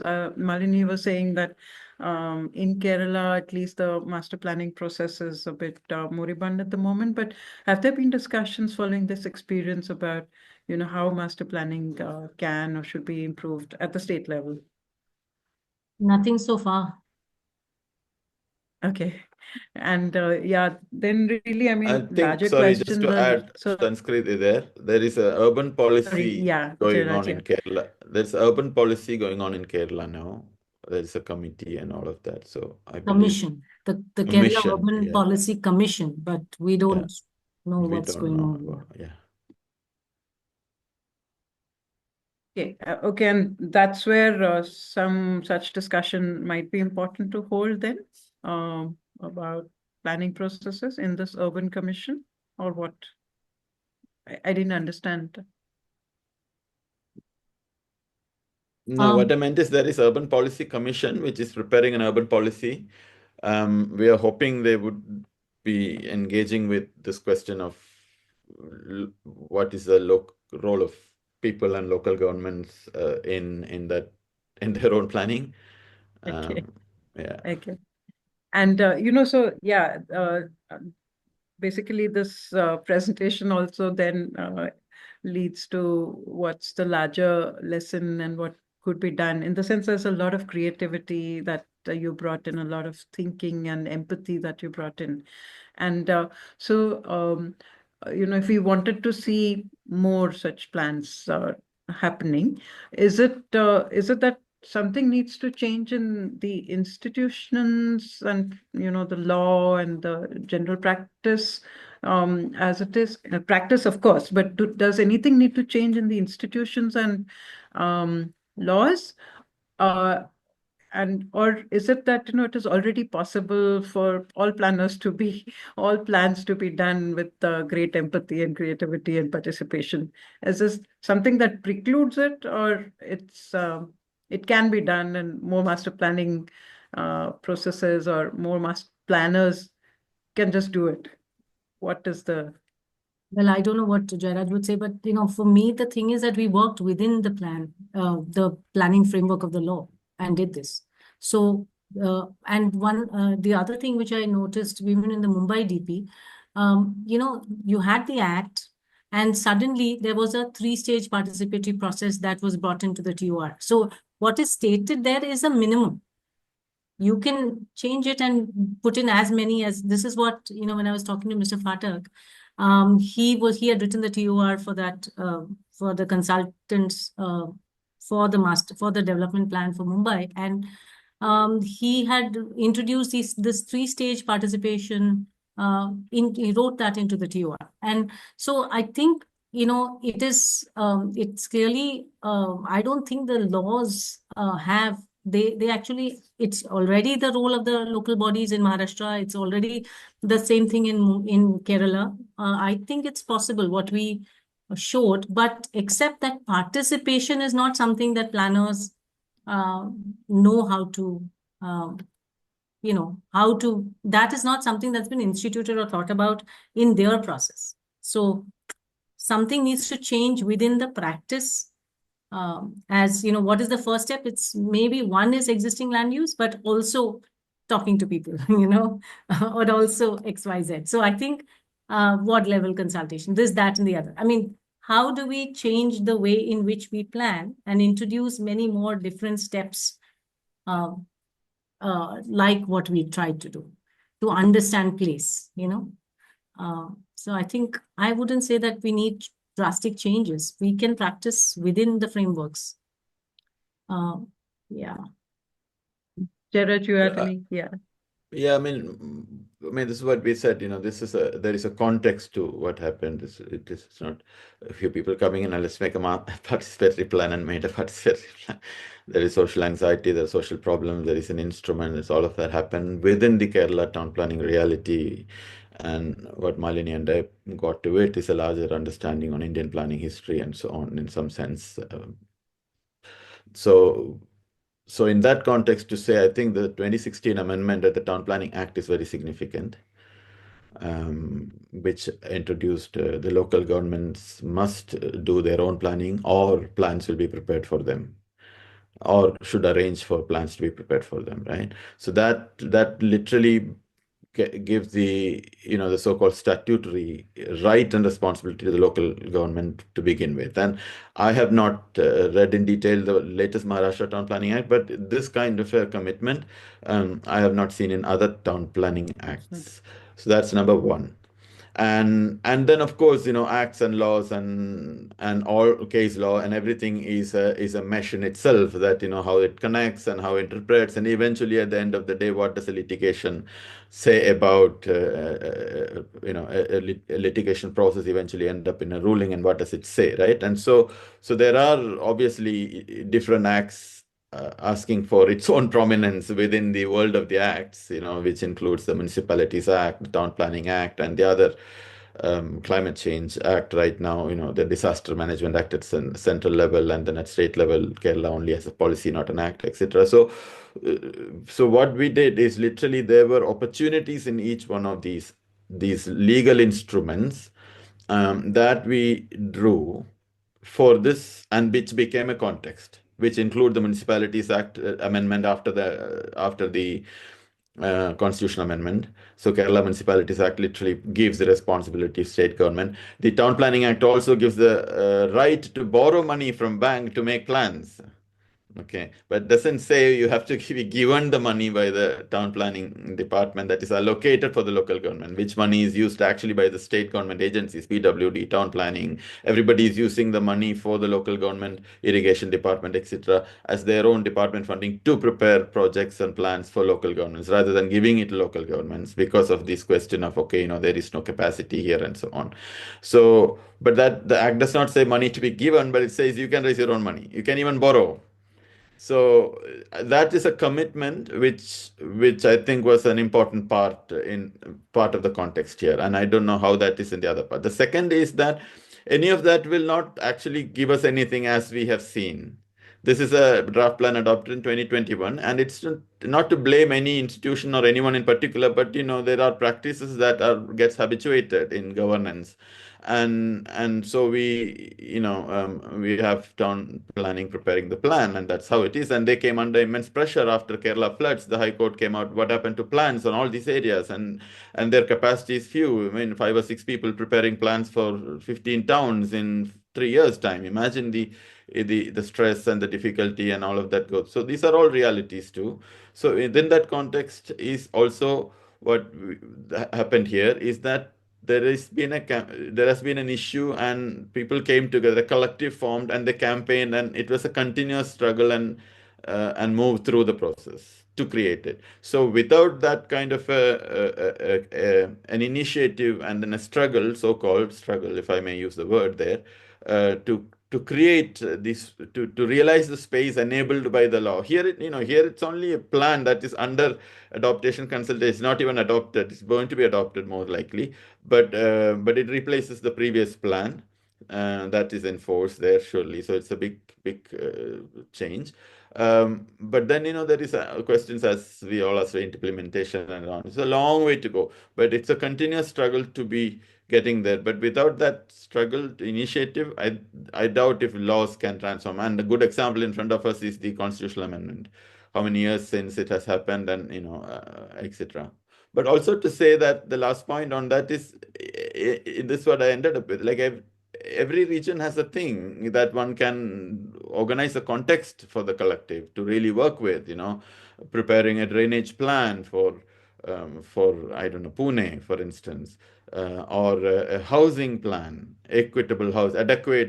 Malini was saying that in Kerala, at least the master planning process is a bit moribund at the moment. But have there been discussions following this experience about, how master planning can or should be improved at the state level? Nothing so far. Okay. And yeah, then really, I mean, I think, larger sorry, just question, to add, Sanskrit there is a urban policy going on in Kerala. There's urban policy going on in Kerala now. There's a committee and all of that. So I believe Commission, the Kerala Urban Policy Commission, but we don't know what's going on. Yeah. Okay, and that's where some such discussion might be important to hold then, about planning processes in this urban commission, or what? I didn't understand. No, what I meant is there is Urban Policy Commission, which is preparing an urban policy. We are hoping they would be engaging with this question of what is the role of people and local governments in their own planning. Okay. Yeah. Okay. And so yeah, basically this presentation also then leads to what's the larger lesson and what could be done. In the sense, there's a lot of creativity that you brought in, a lot of thinking and empathy that you brought in. And so, if we wanted to see more such plans happening, is it that something needs to change in the institutions and, the law and the general practice as it is? Practice, of course, but does anything need to change in the institutions and laws? Or is it that, it is already possible for all plans to be done with great empathy and creativity and participation? Is this something that precludes it, or it can be done, and more master planning processes or more master planners can just do it? What is the... Well, I don't know what Jairaj would say, but for me, the thing is that we worked within the planning framework of the law and did this. So And the other thing which I noticed even in the Mumbai DP, you had the act, and suddenly there was a three-stage participatory process that was brought into the TOR. So what is stated there is a minimum. You can change it and put in as many as, this is what, when I was talking to Mr. Phatak, he had written the TOR for that, for the consultants, for the development plan for Mumbai. And he had introduced this three-stage participation, he wrote that into the TOR. And so I think, it is, it's clearly, I don't think the laws have, they actually, it's already the role of the local bodies in Maharashtra. It's already the same thing in Kerala. I think it's possible what we showed, but except that participation is not something that planners know how to, that is not something that's been instituted or thought about in their process. So something needs to change within the practice. As what is the first step? It's maybe one is existing land use, but also talking to people, or also XYZ. So I think ward level consultation, this, that, and the other. I mean, how do we change the way in which we plan and introduce many more different steps, like what we tried to do, to understand place, So I think I wouldn't say that we need drastic changes. We can practice within the frameworks. Yeah. Jared, you had any? Yeah. Yeah, I mean, this is what we said. There is a context to what happened. It is not a few people coming in and let's make a participatory plan and made a participatory plan. There is social anxiety, there are social problems, there is an instrument. There's all of that happened within the Kerala town planning reality. And what Malini and I got to it is a larger understanding on Indian planning history and so on, in some sense. So in that context, to say, I think the 2016 amendment at the Town Planning Act is very significant, which introduced the local governments must do their own planning, or plans will be prepared for them, or should arrange for plans to be prepared for them, right? So that literally gives the so-called statutory right and responsibility to the local government to begin with. And I have not read in detail the latest Maharashtra Town Planning Act, but this kind of a commitment I have not seen in other town planning acts. So that's number one. And then of course acts and laws and all case law and everything is a mesh in itself, that how it connects and how it interprets, and eventually at the end of the day, what does a litigation say about a litigation process eventually end up in a ruling, and what does it say, right? And so there are obviously different acts asking for its own prominence within the world of the acts, which includes the Municipalities Act, the Town Planning Act, and the other Climate Change Act right now, the Disaster Management Act at central level, and then at state level, Kerala only has a policy, not an act, etc. So what we did is literally there were opportunities in each one of these legal instruments that we drew for this, and which became a context, which include the Municipalities Act amendment after the constitutional amendment. So Kerala Municipalities Act literally gives the responsibility to state government. The Town Planning Act also gives the right to borrow money from bank to make plans. Okay, but doesn't say you have to be given the money by the town planning department that is allocated for the local government, which money is used actually by the state government agencies, PWD, town planning. Everybody is using the money for the local government, irrigation department, etc., as their own department funding to prepare projects and plans for local governments, rather than giving it to local governments because of this question of, okay, there is no capacity here and so on. So, but that the act does not say money to be given, but it says you can raise your own money. You can even borrow. So that is a commitment which I think was an important part of the context here, and I don't know how that is in the other part. The second is that any of that will not actually give us anything, as we have seen. This is a draft plan adopted in 2021, and it's not to blame any institution or anyone in particular, but there are practices that gets habituated in governance. and so we have town planning preparing the plan, and that's how it is. And they came under immense pressure after Kerala floods. The High Court came out, what happened to plans on all these areas, and their capacity is few. I mean, 5 or 6 people preparing plans for 15 towns in 3 years' time. Imagine the stress and the difficulty and all of that goes. So these are all realities too. So within that context is also what happened here is that there has been an issue, and people came together, a collective formed, and they campaigned, and it was a continuous struggle and move through the process to create it. So without that kind of an initiative and then a struggle, so-called struggle, if I may use the word there, to create this, to realize the space enabled by the law. Here it's only a plan that is under adaptation consultation. It's not even adopted. It's going to be adopted more likely, but it replaces the previous plan that is enforced there surely. So it's a big change. But then there is questions, as we all are saying, implementation and on. It's a long way to go, but it's a continuous struggle to be getting there. But without that struggle, initiative, I doubt if laws can transform. And a good example in front of us is the constitutional amendment. How many years since it has happened, and etc. But also to say that the last point on that is, this is what I ended up with. Like every region has a thing that one can organize a context for the collective to really work with, preparing a drainage plan for I don't know, Pune, for instance, or a housing plan, adequate,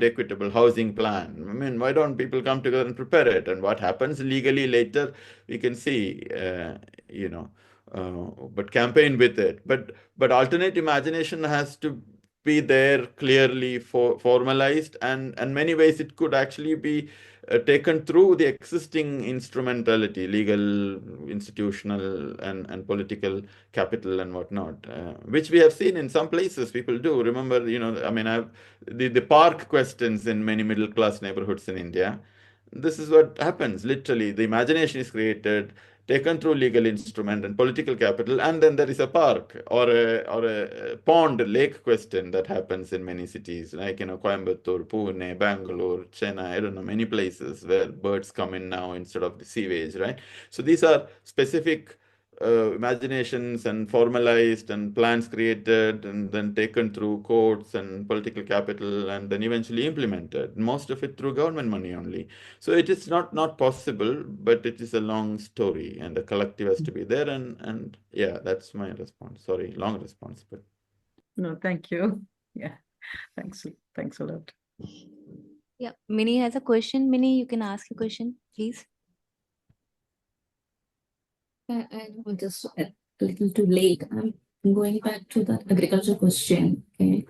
equitable housing plan. I mean, why don't people come together and prepare it? And what happens legally later, we can see, but campaign with it. But alternate imagination has to be there, clearly formalized, and many ways it could actually be taken through the existing instrumentality, legal, institutional, and political capital and whatnot, which we have seen in some places people do. Remember, I mean, the park questions in many middle class neighborhoods in India. This is what happens. Literally, the imagination is created, taken through legal instrument and political capital, and then there is a park or a pond, lake question that happens in many cities, like Coimbatore, Pune, Bangalore, Chennai, I don't know, many places where birds come in now instead of the sewage, right? So these are specific imaginations and formalized and plans created and then taken through courts and political capital and then eventually implemented, most of it through government money only. So it is not possible, but it is a long story, and the collective has to be there. And yeah, that's my response. Sorry, long response, but no, thank you. Yeah, thanks a lot. Yeah, Minnie has a question. Minnie, you can ask a question, please. I will just a little too late. I'm going back to the agriculture question. Okay,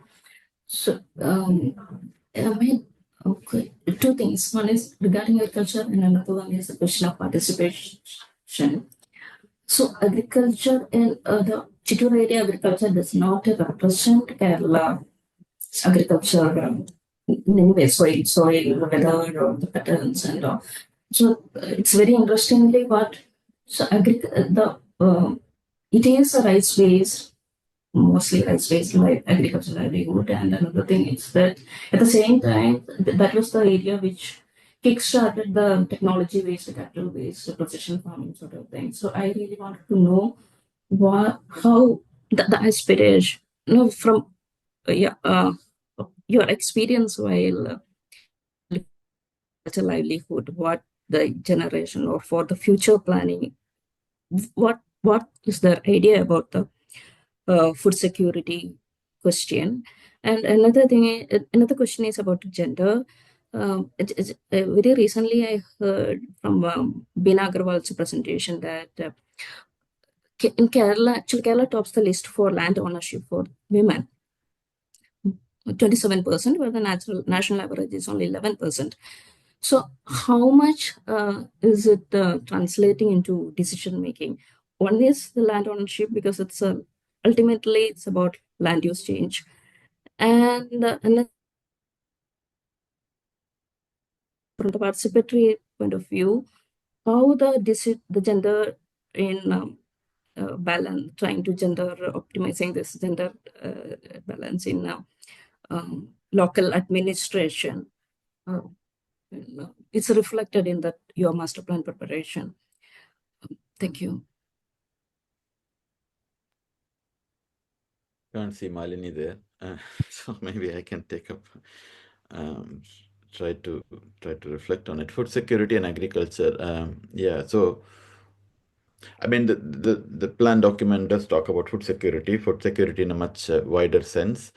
so I mean, okay, 2 things. One is regarding agriculture, and another one is the question of participation. So agriculture in the Chittur area, agriculture does not represent Kerala agriculture in any way, soil, weather, or the patterns and all. So it's very interestingly what. So it is a rice-based, mostly rice-based like agricultural livelihood. And another thing is that at the same time, that was the area which kick-started the technology-based, capital-based, precision farming sort of thing. So I really wanted to know how the aspiration, from your experience while livelihood, what the generation or for the future planning, what is their idea about the food security question? And another question is about gender. Very recently I heard from Bina Agarwal's presentation that in Kerala, actually Kerala tops the list for land ownership for women, 27%, where the national average is only 11%. So how much is it translating into decision making? One is the land ownership, because it's ultimately it's about land use change, and another, from the participatory point of view, how the gender in balance, trying to gender optimizing this gender balance in local administration. It's reflected in that your master plan preparation. Thank you. Can't see Malini there, so maybe I can take up, try to reflect on it. Food security and agriculture. Yeah, so I mean the plan document does talk about food security in a much wider sense.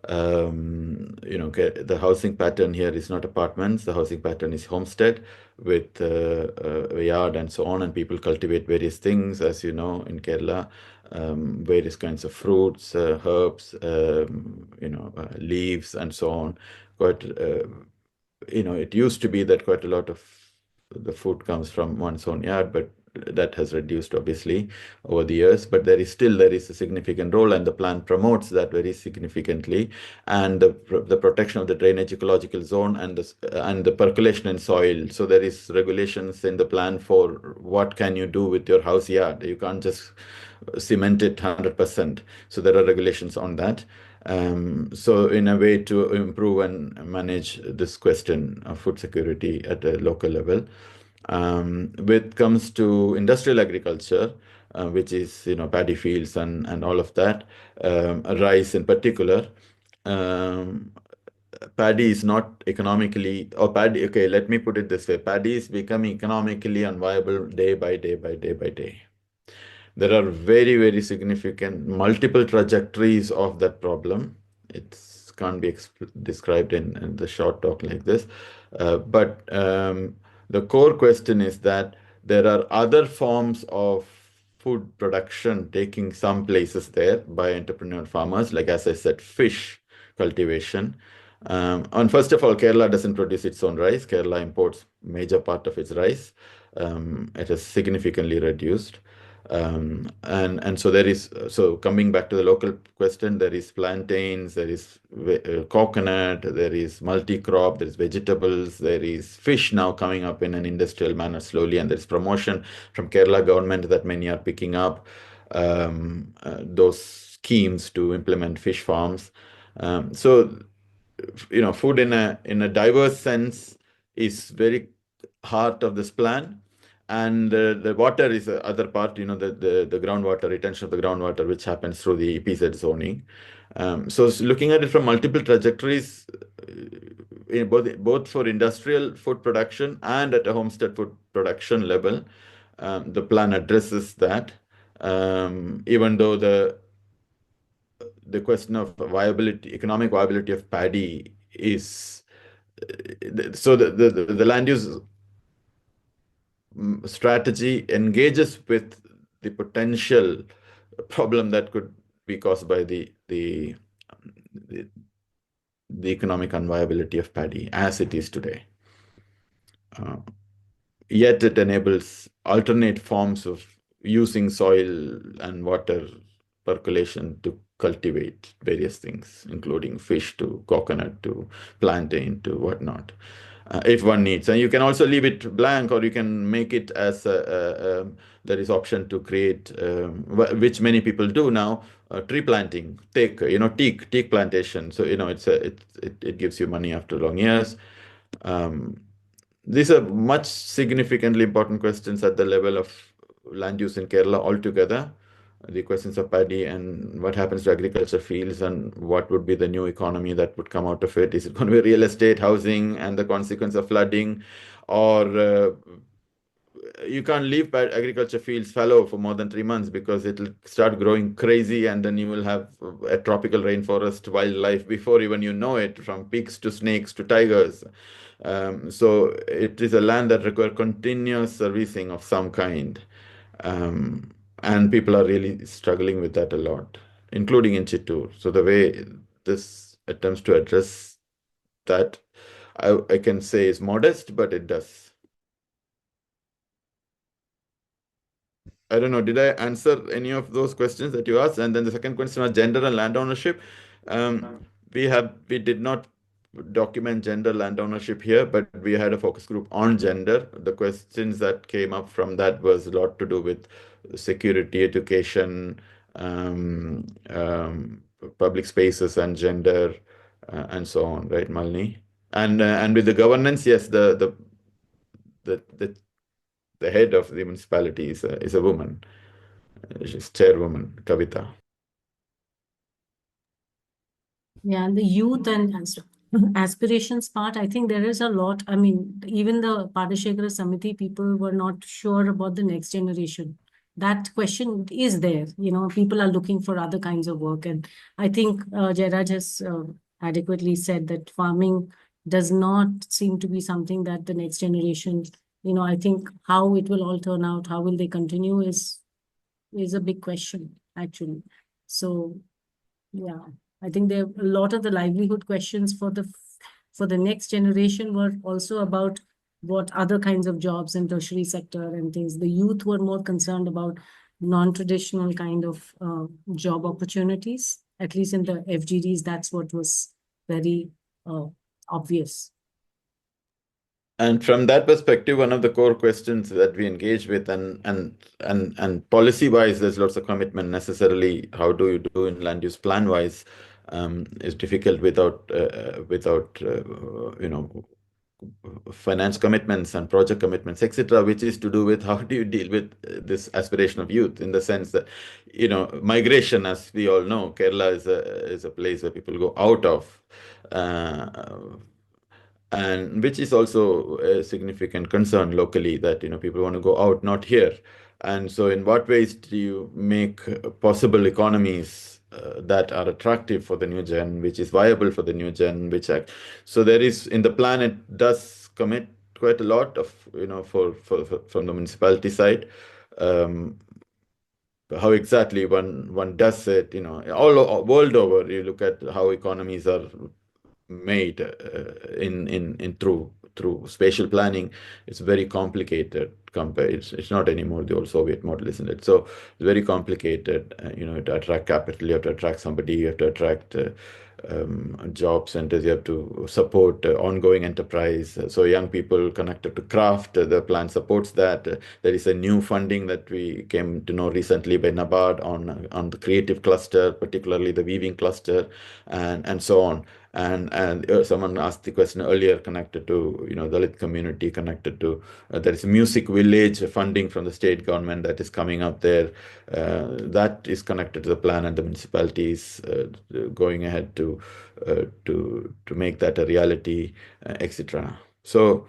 The housing pattern here is not apartments. The housing pattern is homestead with a yard and so on, and people cultivate various things, as you know, in Kerala, various kinds of fruits, herbs, leaves, and so on. Quite, it used to be that quite a lot of the food comes from one's own yard, but that has reduced obviously over the years, but there is a significant role, and the plan promotes that very significantly, and the protection of the drainage ecological zone and the percolation in soil. So there is regulations in the plan for what can you do with your house yard. You can't just cement it 100%. So there are regulations on that. So in a way to improve and manage this question of food security at a local level. When it comes to industrial agriculture, which is paddy fields and all of that, rice in particular, paddy is not economically, or paddy, okay, let me put it this way, paddy is becoming economically unviable day by day by day by day. There are very, very significant multiple trajectories of that problem. It can't be described in the short talk like this. But the core question is that there are other forms of food production taking some places there by entrepreneur farmers, like, as I said, fish cultivation. And first of all, Kerala doesn't produce its own rice. Kerala imports major part of its rice. It has significantly reduced. And so there is, so coming back to the local question, there is plantains, there is coconut, there is multi-crop, there is vegetables, there is fish now coming up in an industrial manner slowly, and there is promotion from Kerala government that many are picking up those schemes to implement fish farms. So food in a diverse sense is very heart of this plan. And the water is the other part, the groundwater, retention of the groundwater, which happens through the EPZ zoning. So looking at it from multiple trajectories, in both for industrial food production and at a homestead food production level, the plan addresses that. Even though the question of viability, economic viability of paddy is, so the land use strategy engages with the potential problem that could be caused by the economic unviability of paddy as it is today. Yet it enables alternate forms of using soil and water percolation to cultivate various things, including fish to coconut to plantain to whatnot. If one needs, and you can also leave it blank, or you can make it as there is option to create, which many people do now, tree planting, teak plantation. So it gives you money after long years. These are much significantly important questions at the level of land use in Kerala altogether. The questions of paddy and what happens to agriculture fields and what would be the new economy that would come out of it. Is it going to be real estate, housing, and the consequence of flooding? Or you can't leave agriculture fields fallow for more than 3 months because it'll start growing crazy, and then you will have a tropical rainforest wildlife before even you know it, from pigs to snakes to tigers. So it is a land that requires continuous servicing of some kind. And people are really struggling with that a lot, including in Chittur. So the way this attempts to address that, I can say is modest, but it does. I don't know, did I answer any of those questions that you asked? And then the second question was gender and land ownership. We did not document gender land ownership here, but we had a focus group on gender. The questions that came up from that was a lot to do with security, education, public spaces and gender, and so on, right, Malini? And with the governance, yes, the head of the municipality is a woman. She's chairwoman, Kavita. Yeah, and the youth and aspirations part, I think there is a lot. I mean, even the Padashekara Samiti people were not sure about the next generation. That question is there. You know, people are looking for other kinds of work. And I think Jairaj has adequately said that farming does not seem to be something that the next generation, you know, I think how it will all turn out, how will they continue is a big question, actually. So, yeah. I think there a lot of the livelihood questions for the next generation were also about what other kinds of jobs in tertiary sector and things. The youth were more concerned about non-traditional kind of job opportunities. At least in the FGDs, that's what was very obvious. And from that perspective, one of the core questions that we engage with, and policy-wise, there's lots of commitment. Necessarily, how do you do in land use plan-wise, is difficult without you know, finance commitments and project commitments, etc., which is to do with how do you deal with this aspiration of youth, in the sense that, you know, migration, as we all know, Kerala is a place where people go out of. And which is also a significant concern locally, that, you know, people want to go out, not here. And so in what ways do you make possible economies that are attractive for the new gen, which is viable for the new gen, so there is, in the plan, it does commit quite a lot of, you know, from the municipality side. How exactly one does it, you know, all world over, you look at how economies are made in through spatial planning. It's very complicated. It's not anymore the old Soviet model, isn't it? So it's very complicated. You know, to attract capital, you have to attract somebody, you have to attract job centers, you have to support ongoing enterprise. So young people connected to craft, the plan supports that. There is a new funding that we came to know recently by NABARD on the creative cluster, particularly the weaving cluster, and so on. And someone asked the question earlier connected to, you know, Dalit community, connected to there is a music village funding from the state government that is coming up there, that is connected to the plan, and the municipalities going ahead to make that a reality, etc. So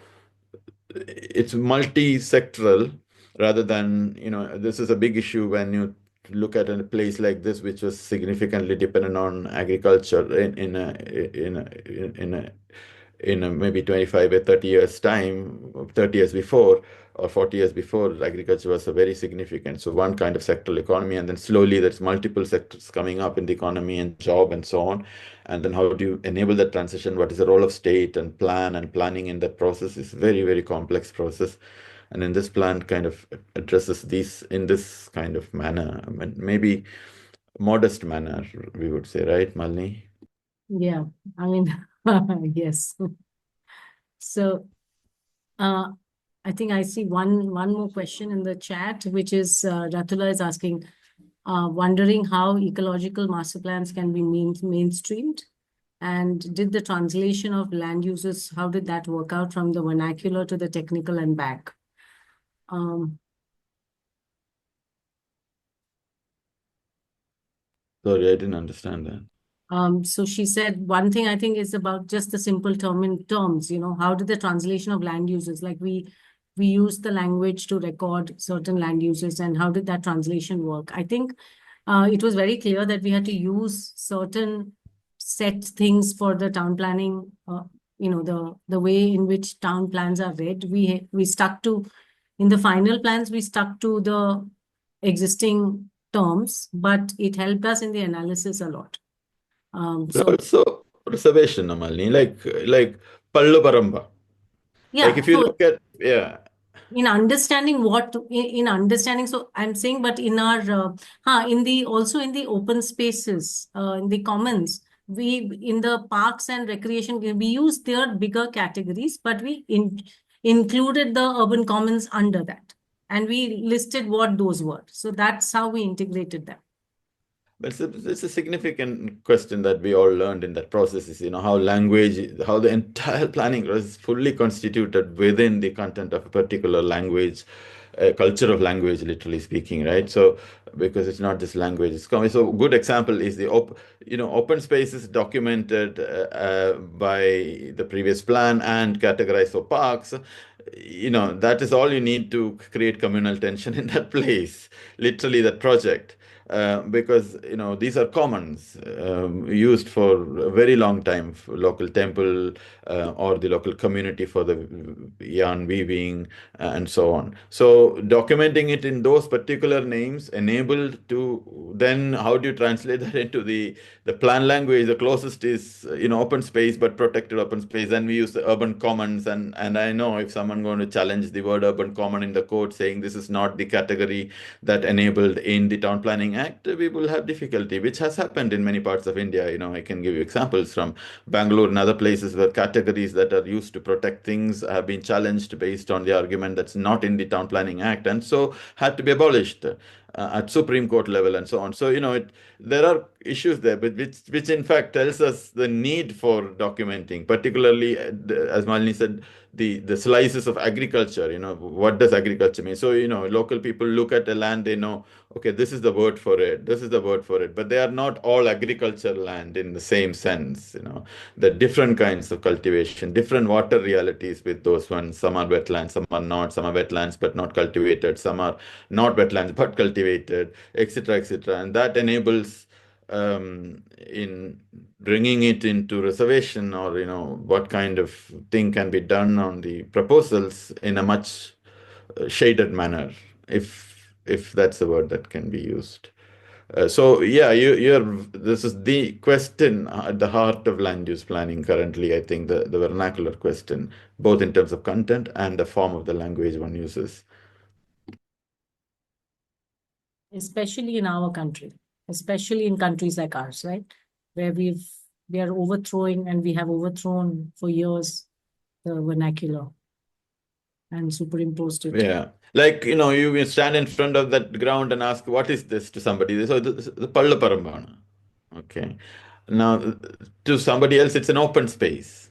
it's multi-sectoral rather than, you know, this is a big issue when you look at a place like this, which was significantly dependent on agriculture in a maybe 25 or 30 years time, 30 years before or 40 years before, agriculture was a very significant. So one kind of sectoral economy, and then slowly there's multiple sectors coming up in the economy and job and so on. And then how do you enable that transition? What is the role of state and planning in that process? Is very, very complex process. And in this plan kind of addresses these in this kind of manner. I mean, maybe modest manner, we would say, right, Malini? Yeah, I mean, yes. So I think I see one more question in the chat, which is Ratula is asking, wondering how ecological master plans can be mainstreamed. And did the translation of land uses, how did that work out from the vernacular to the technical and back? Sorry, I didn't understand that. So she said one thing I think is about just the simple terms, you know, how did the translation of land uses, like we use the language to record certain land uses, and how did that translation work? I think it was very clear that we had to use certain set things for the town planning, you know, the way in which town plans are read. We stuck to, in the final plans, we stuck to the existing terms, but it helped us in the analysis a lot. So also reservation, Malini, like Pallu Paramba. Yeah. Like if you look at, yeah. In understanding so I'm saying, but in our also in the open spaces, in the commons, in the parks and recreation, we use their bigger categories, but we included the urban commons under that, and we listed what those were. So that's how we integrated them. But it's a significant question that we all learned in that process is, how the entire planning was fully constituted within the content of a particular language, a culture of language, literally speaking, right? So, because it's not just language, it's coming. So, good example is the open spaces documented by the previous plan and categorized for parks. That is all you need to create communal tension in that place, literally that project. Because these are commons used for a very long time for local temple or the local community for the yarn weaving and so on. So documenting it in those particular names enabled to then how do you translate that into the plan language? The closest is open space, but protected open space. Then we use the urban commons, and I know if someone going to challenge the word urban common in the code saying this is not the category that enabled in the Town Planning Act, we will have difficulty, which has happened in many parts of India. I can give you examples from Bangalore and other places where categories that are used to protect things have been challenged based on the argument that's not in the Town Planning Act, and so had to be abolished at Supreme Court level and so on. So, there are issues there, but which in fact tells us the need for documenting, particularly, as Malini said, the slices of agriculture. What does agriculture mean? So local people look at a land, they know, okay, this is the word for it, this is the word for it, but they are not all agricultural land in the same sense. The different kinds of cultivation, different water realities with those ones. Some are wetlands, some are not, some are wetlands but not cultivated, some are not wetlands but cultivated, etc., etc. And that enables in bringing it into reservation, or what kind of thing can be done on the proposals in a much shaded manner, if that's the word that can be used. So yeah, this is the question at the heart of land use planning currently. I think the vernacular question, both in terms of content and the form of the language one uses. Especially in our country, especially in countries like ours, right? Where we are overthrowing, and we have overthrown for years the vernacular and superimposed it. Yeah. Like, you stand in front of that ground and ask, what is this to somebody? So the Pallaparambana. Okay. Now, to somebody else, it's an open space.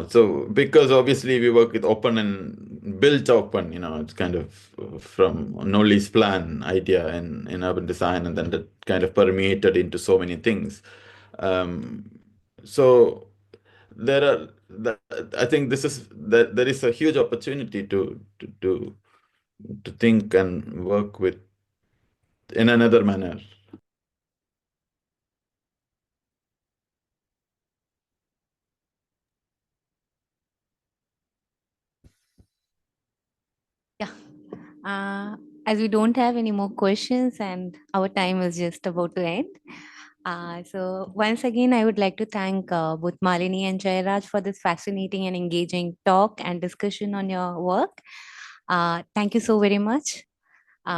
So because obviously we work with open and built open, it's kind of from Nolly's plan idea in urban design, and then that kind of permeated into so many things. So I think there is a huge opportunity to think and work with in another manner. As we don't have any more questions and our time is just about to end. So once again, I would like to thank both Malini and Jairaj for this fascinating and engaging talk and discussion on your work. Thank you so very much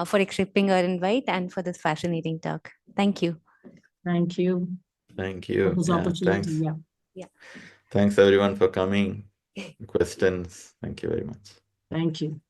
for accepting our invite and for this fascinating talk. Thank you. Thank you. Thank you. For this opportunity. Thanks. Yeah. Thanks everyone for coming. Questions. Thank you very much. Thank you.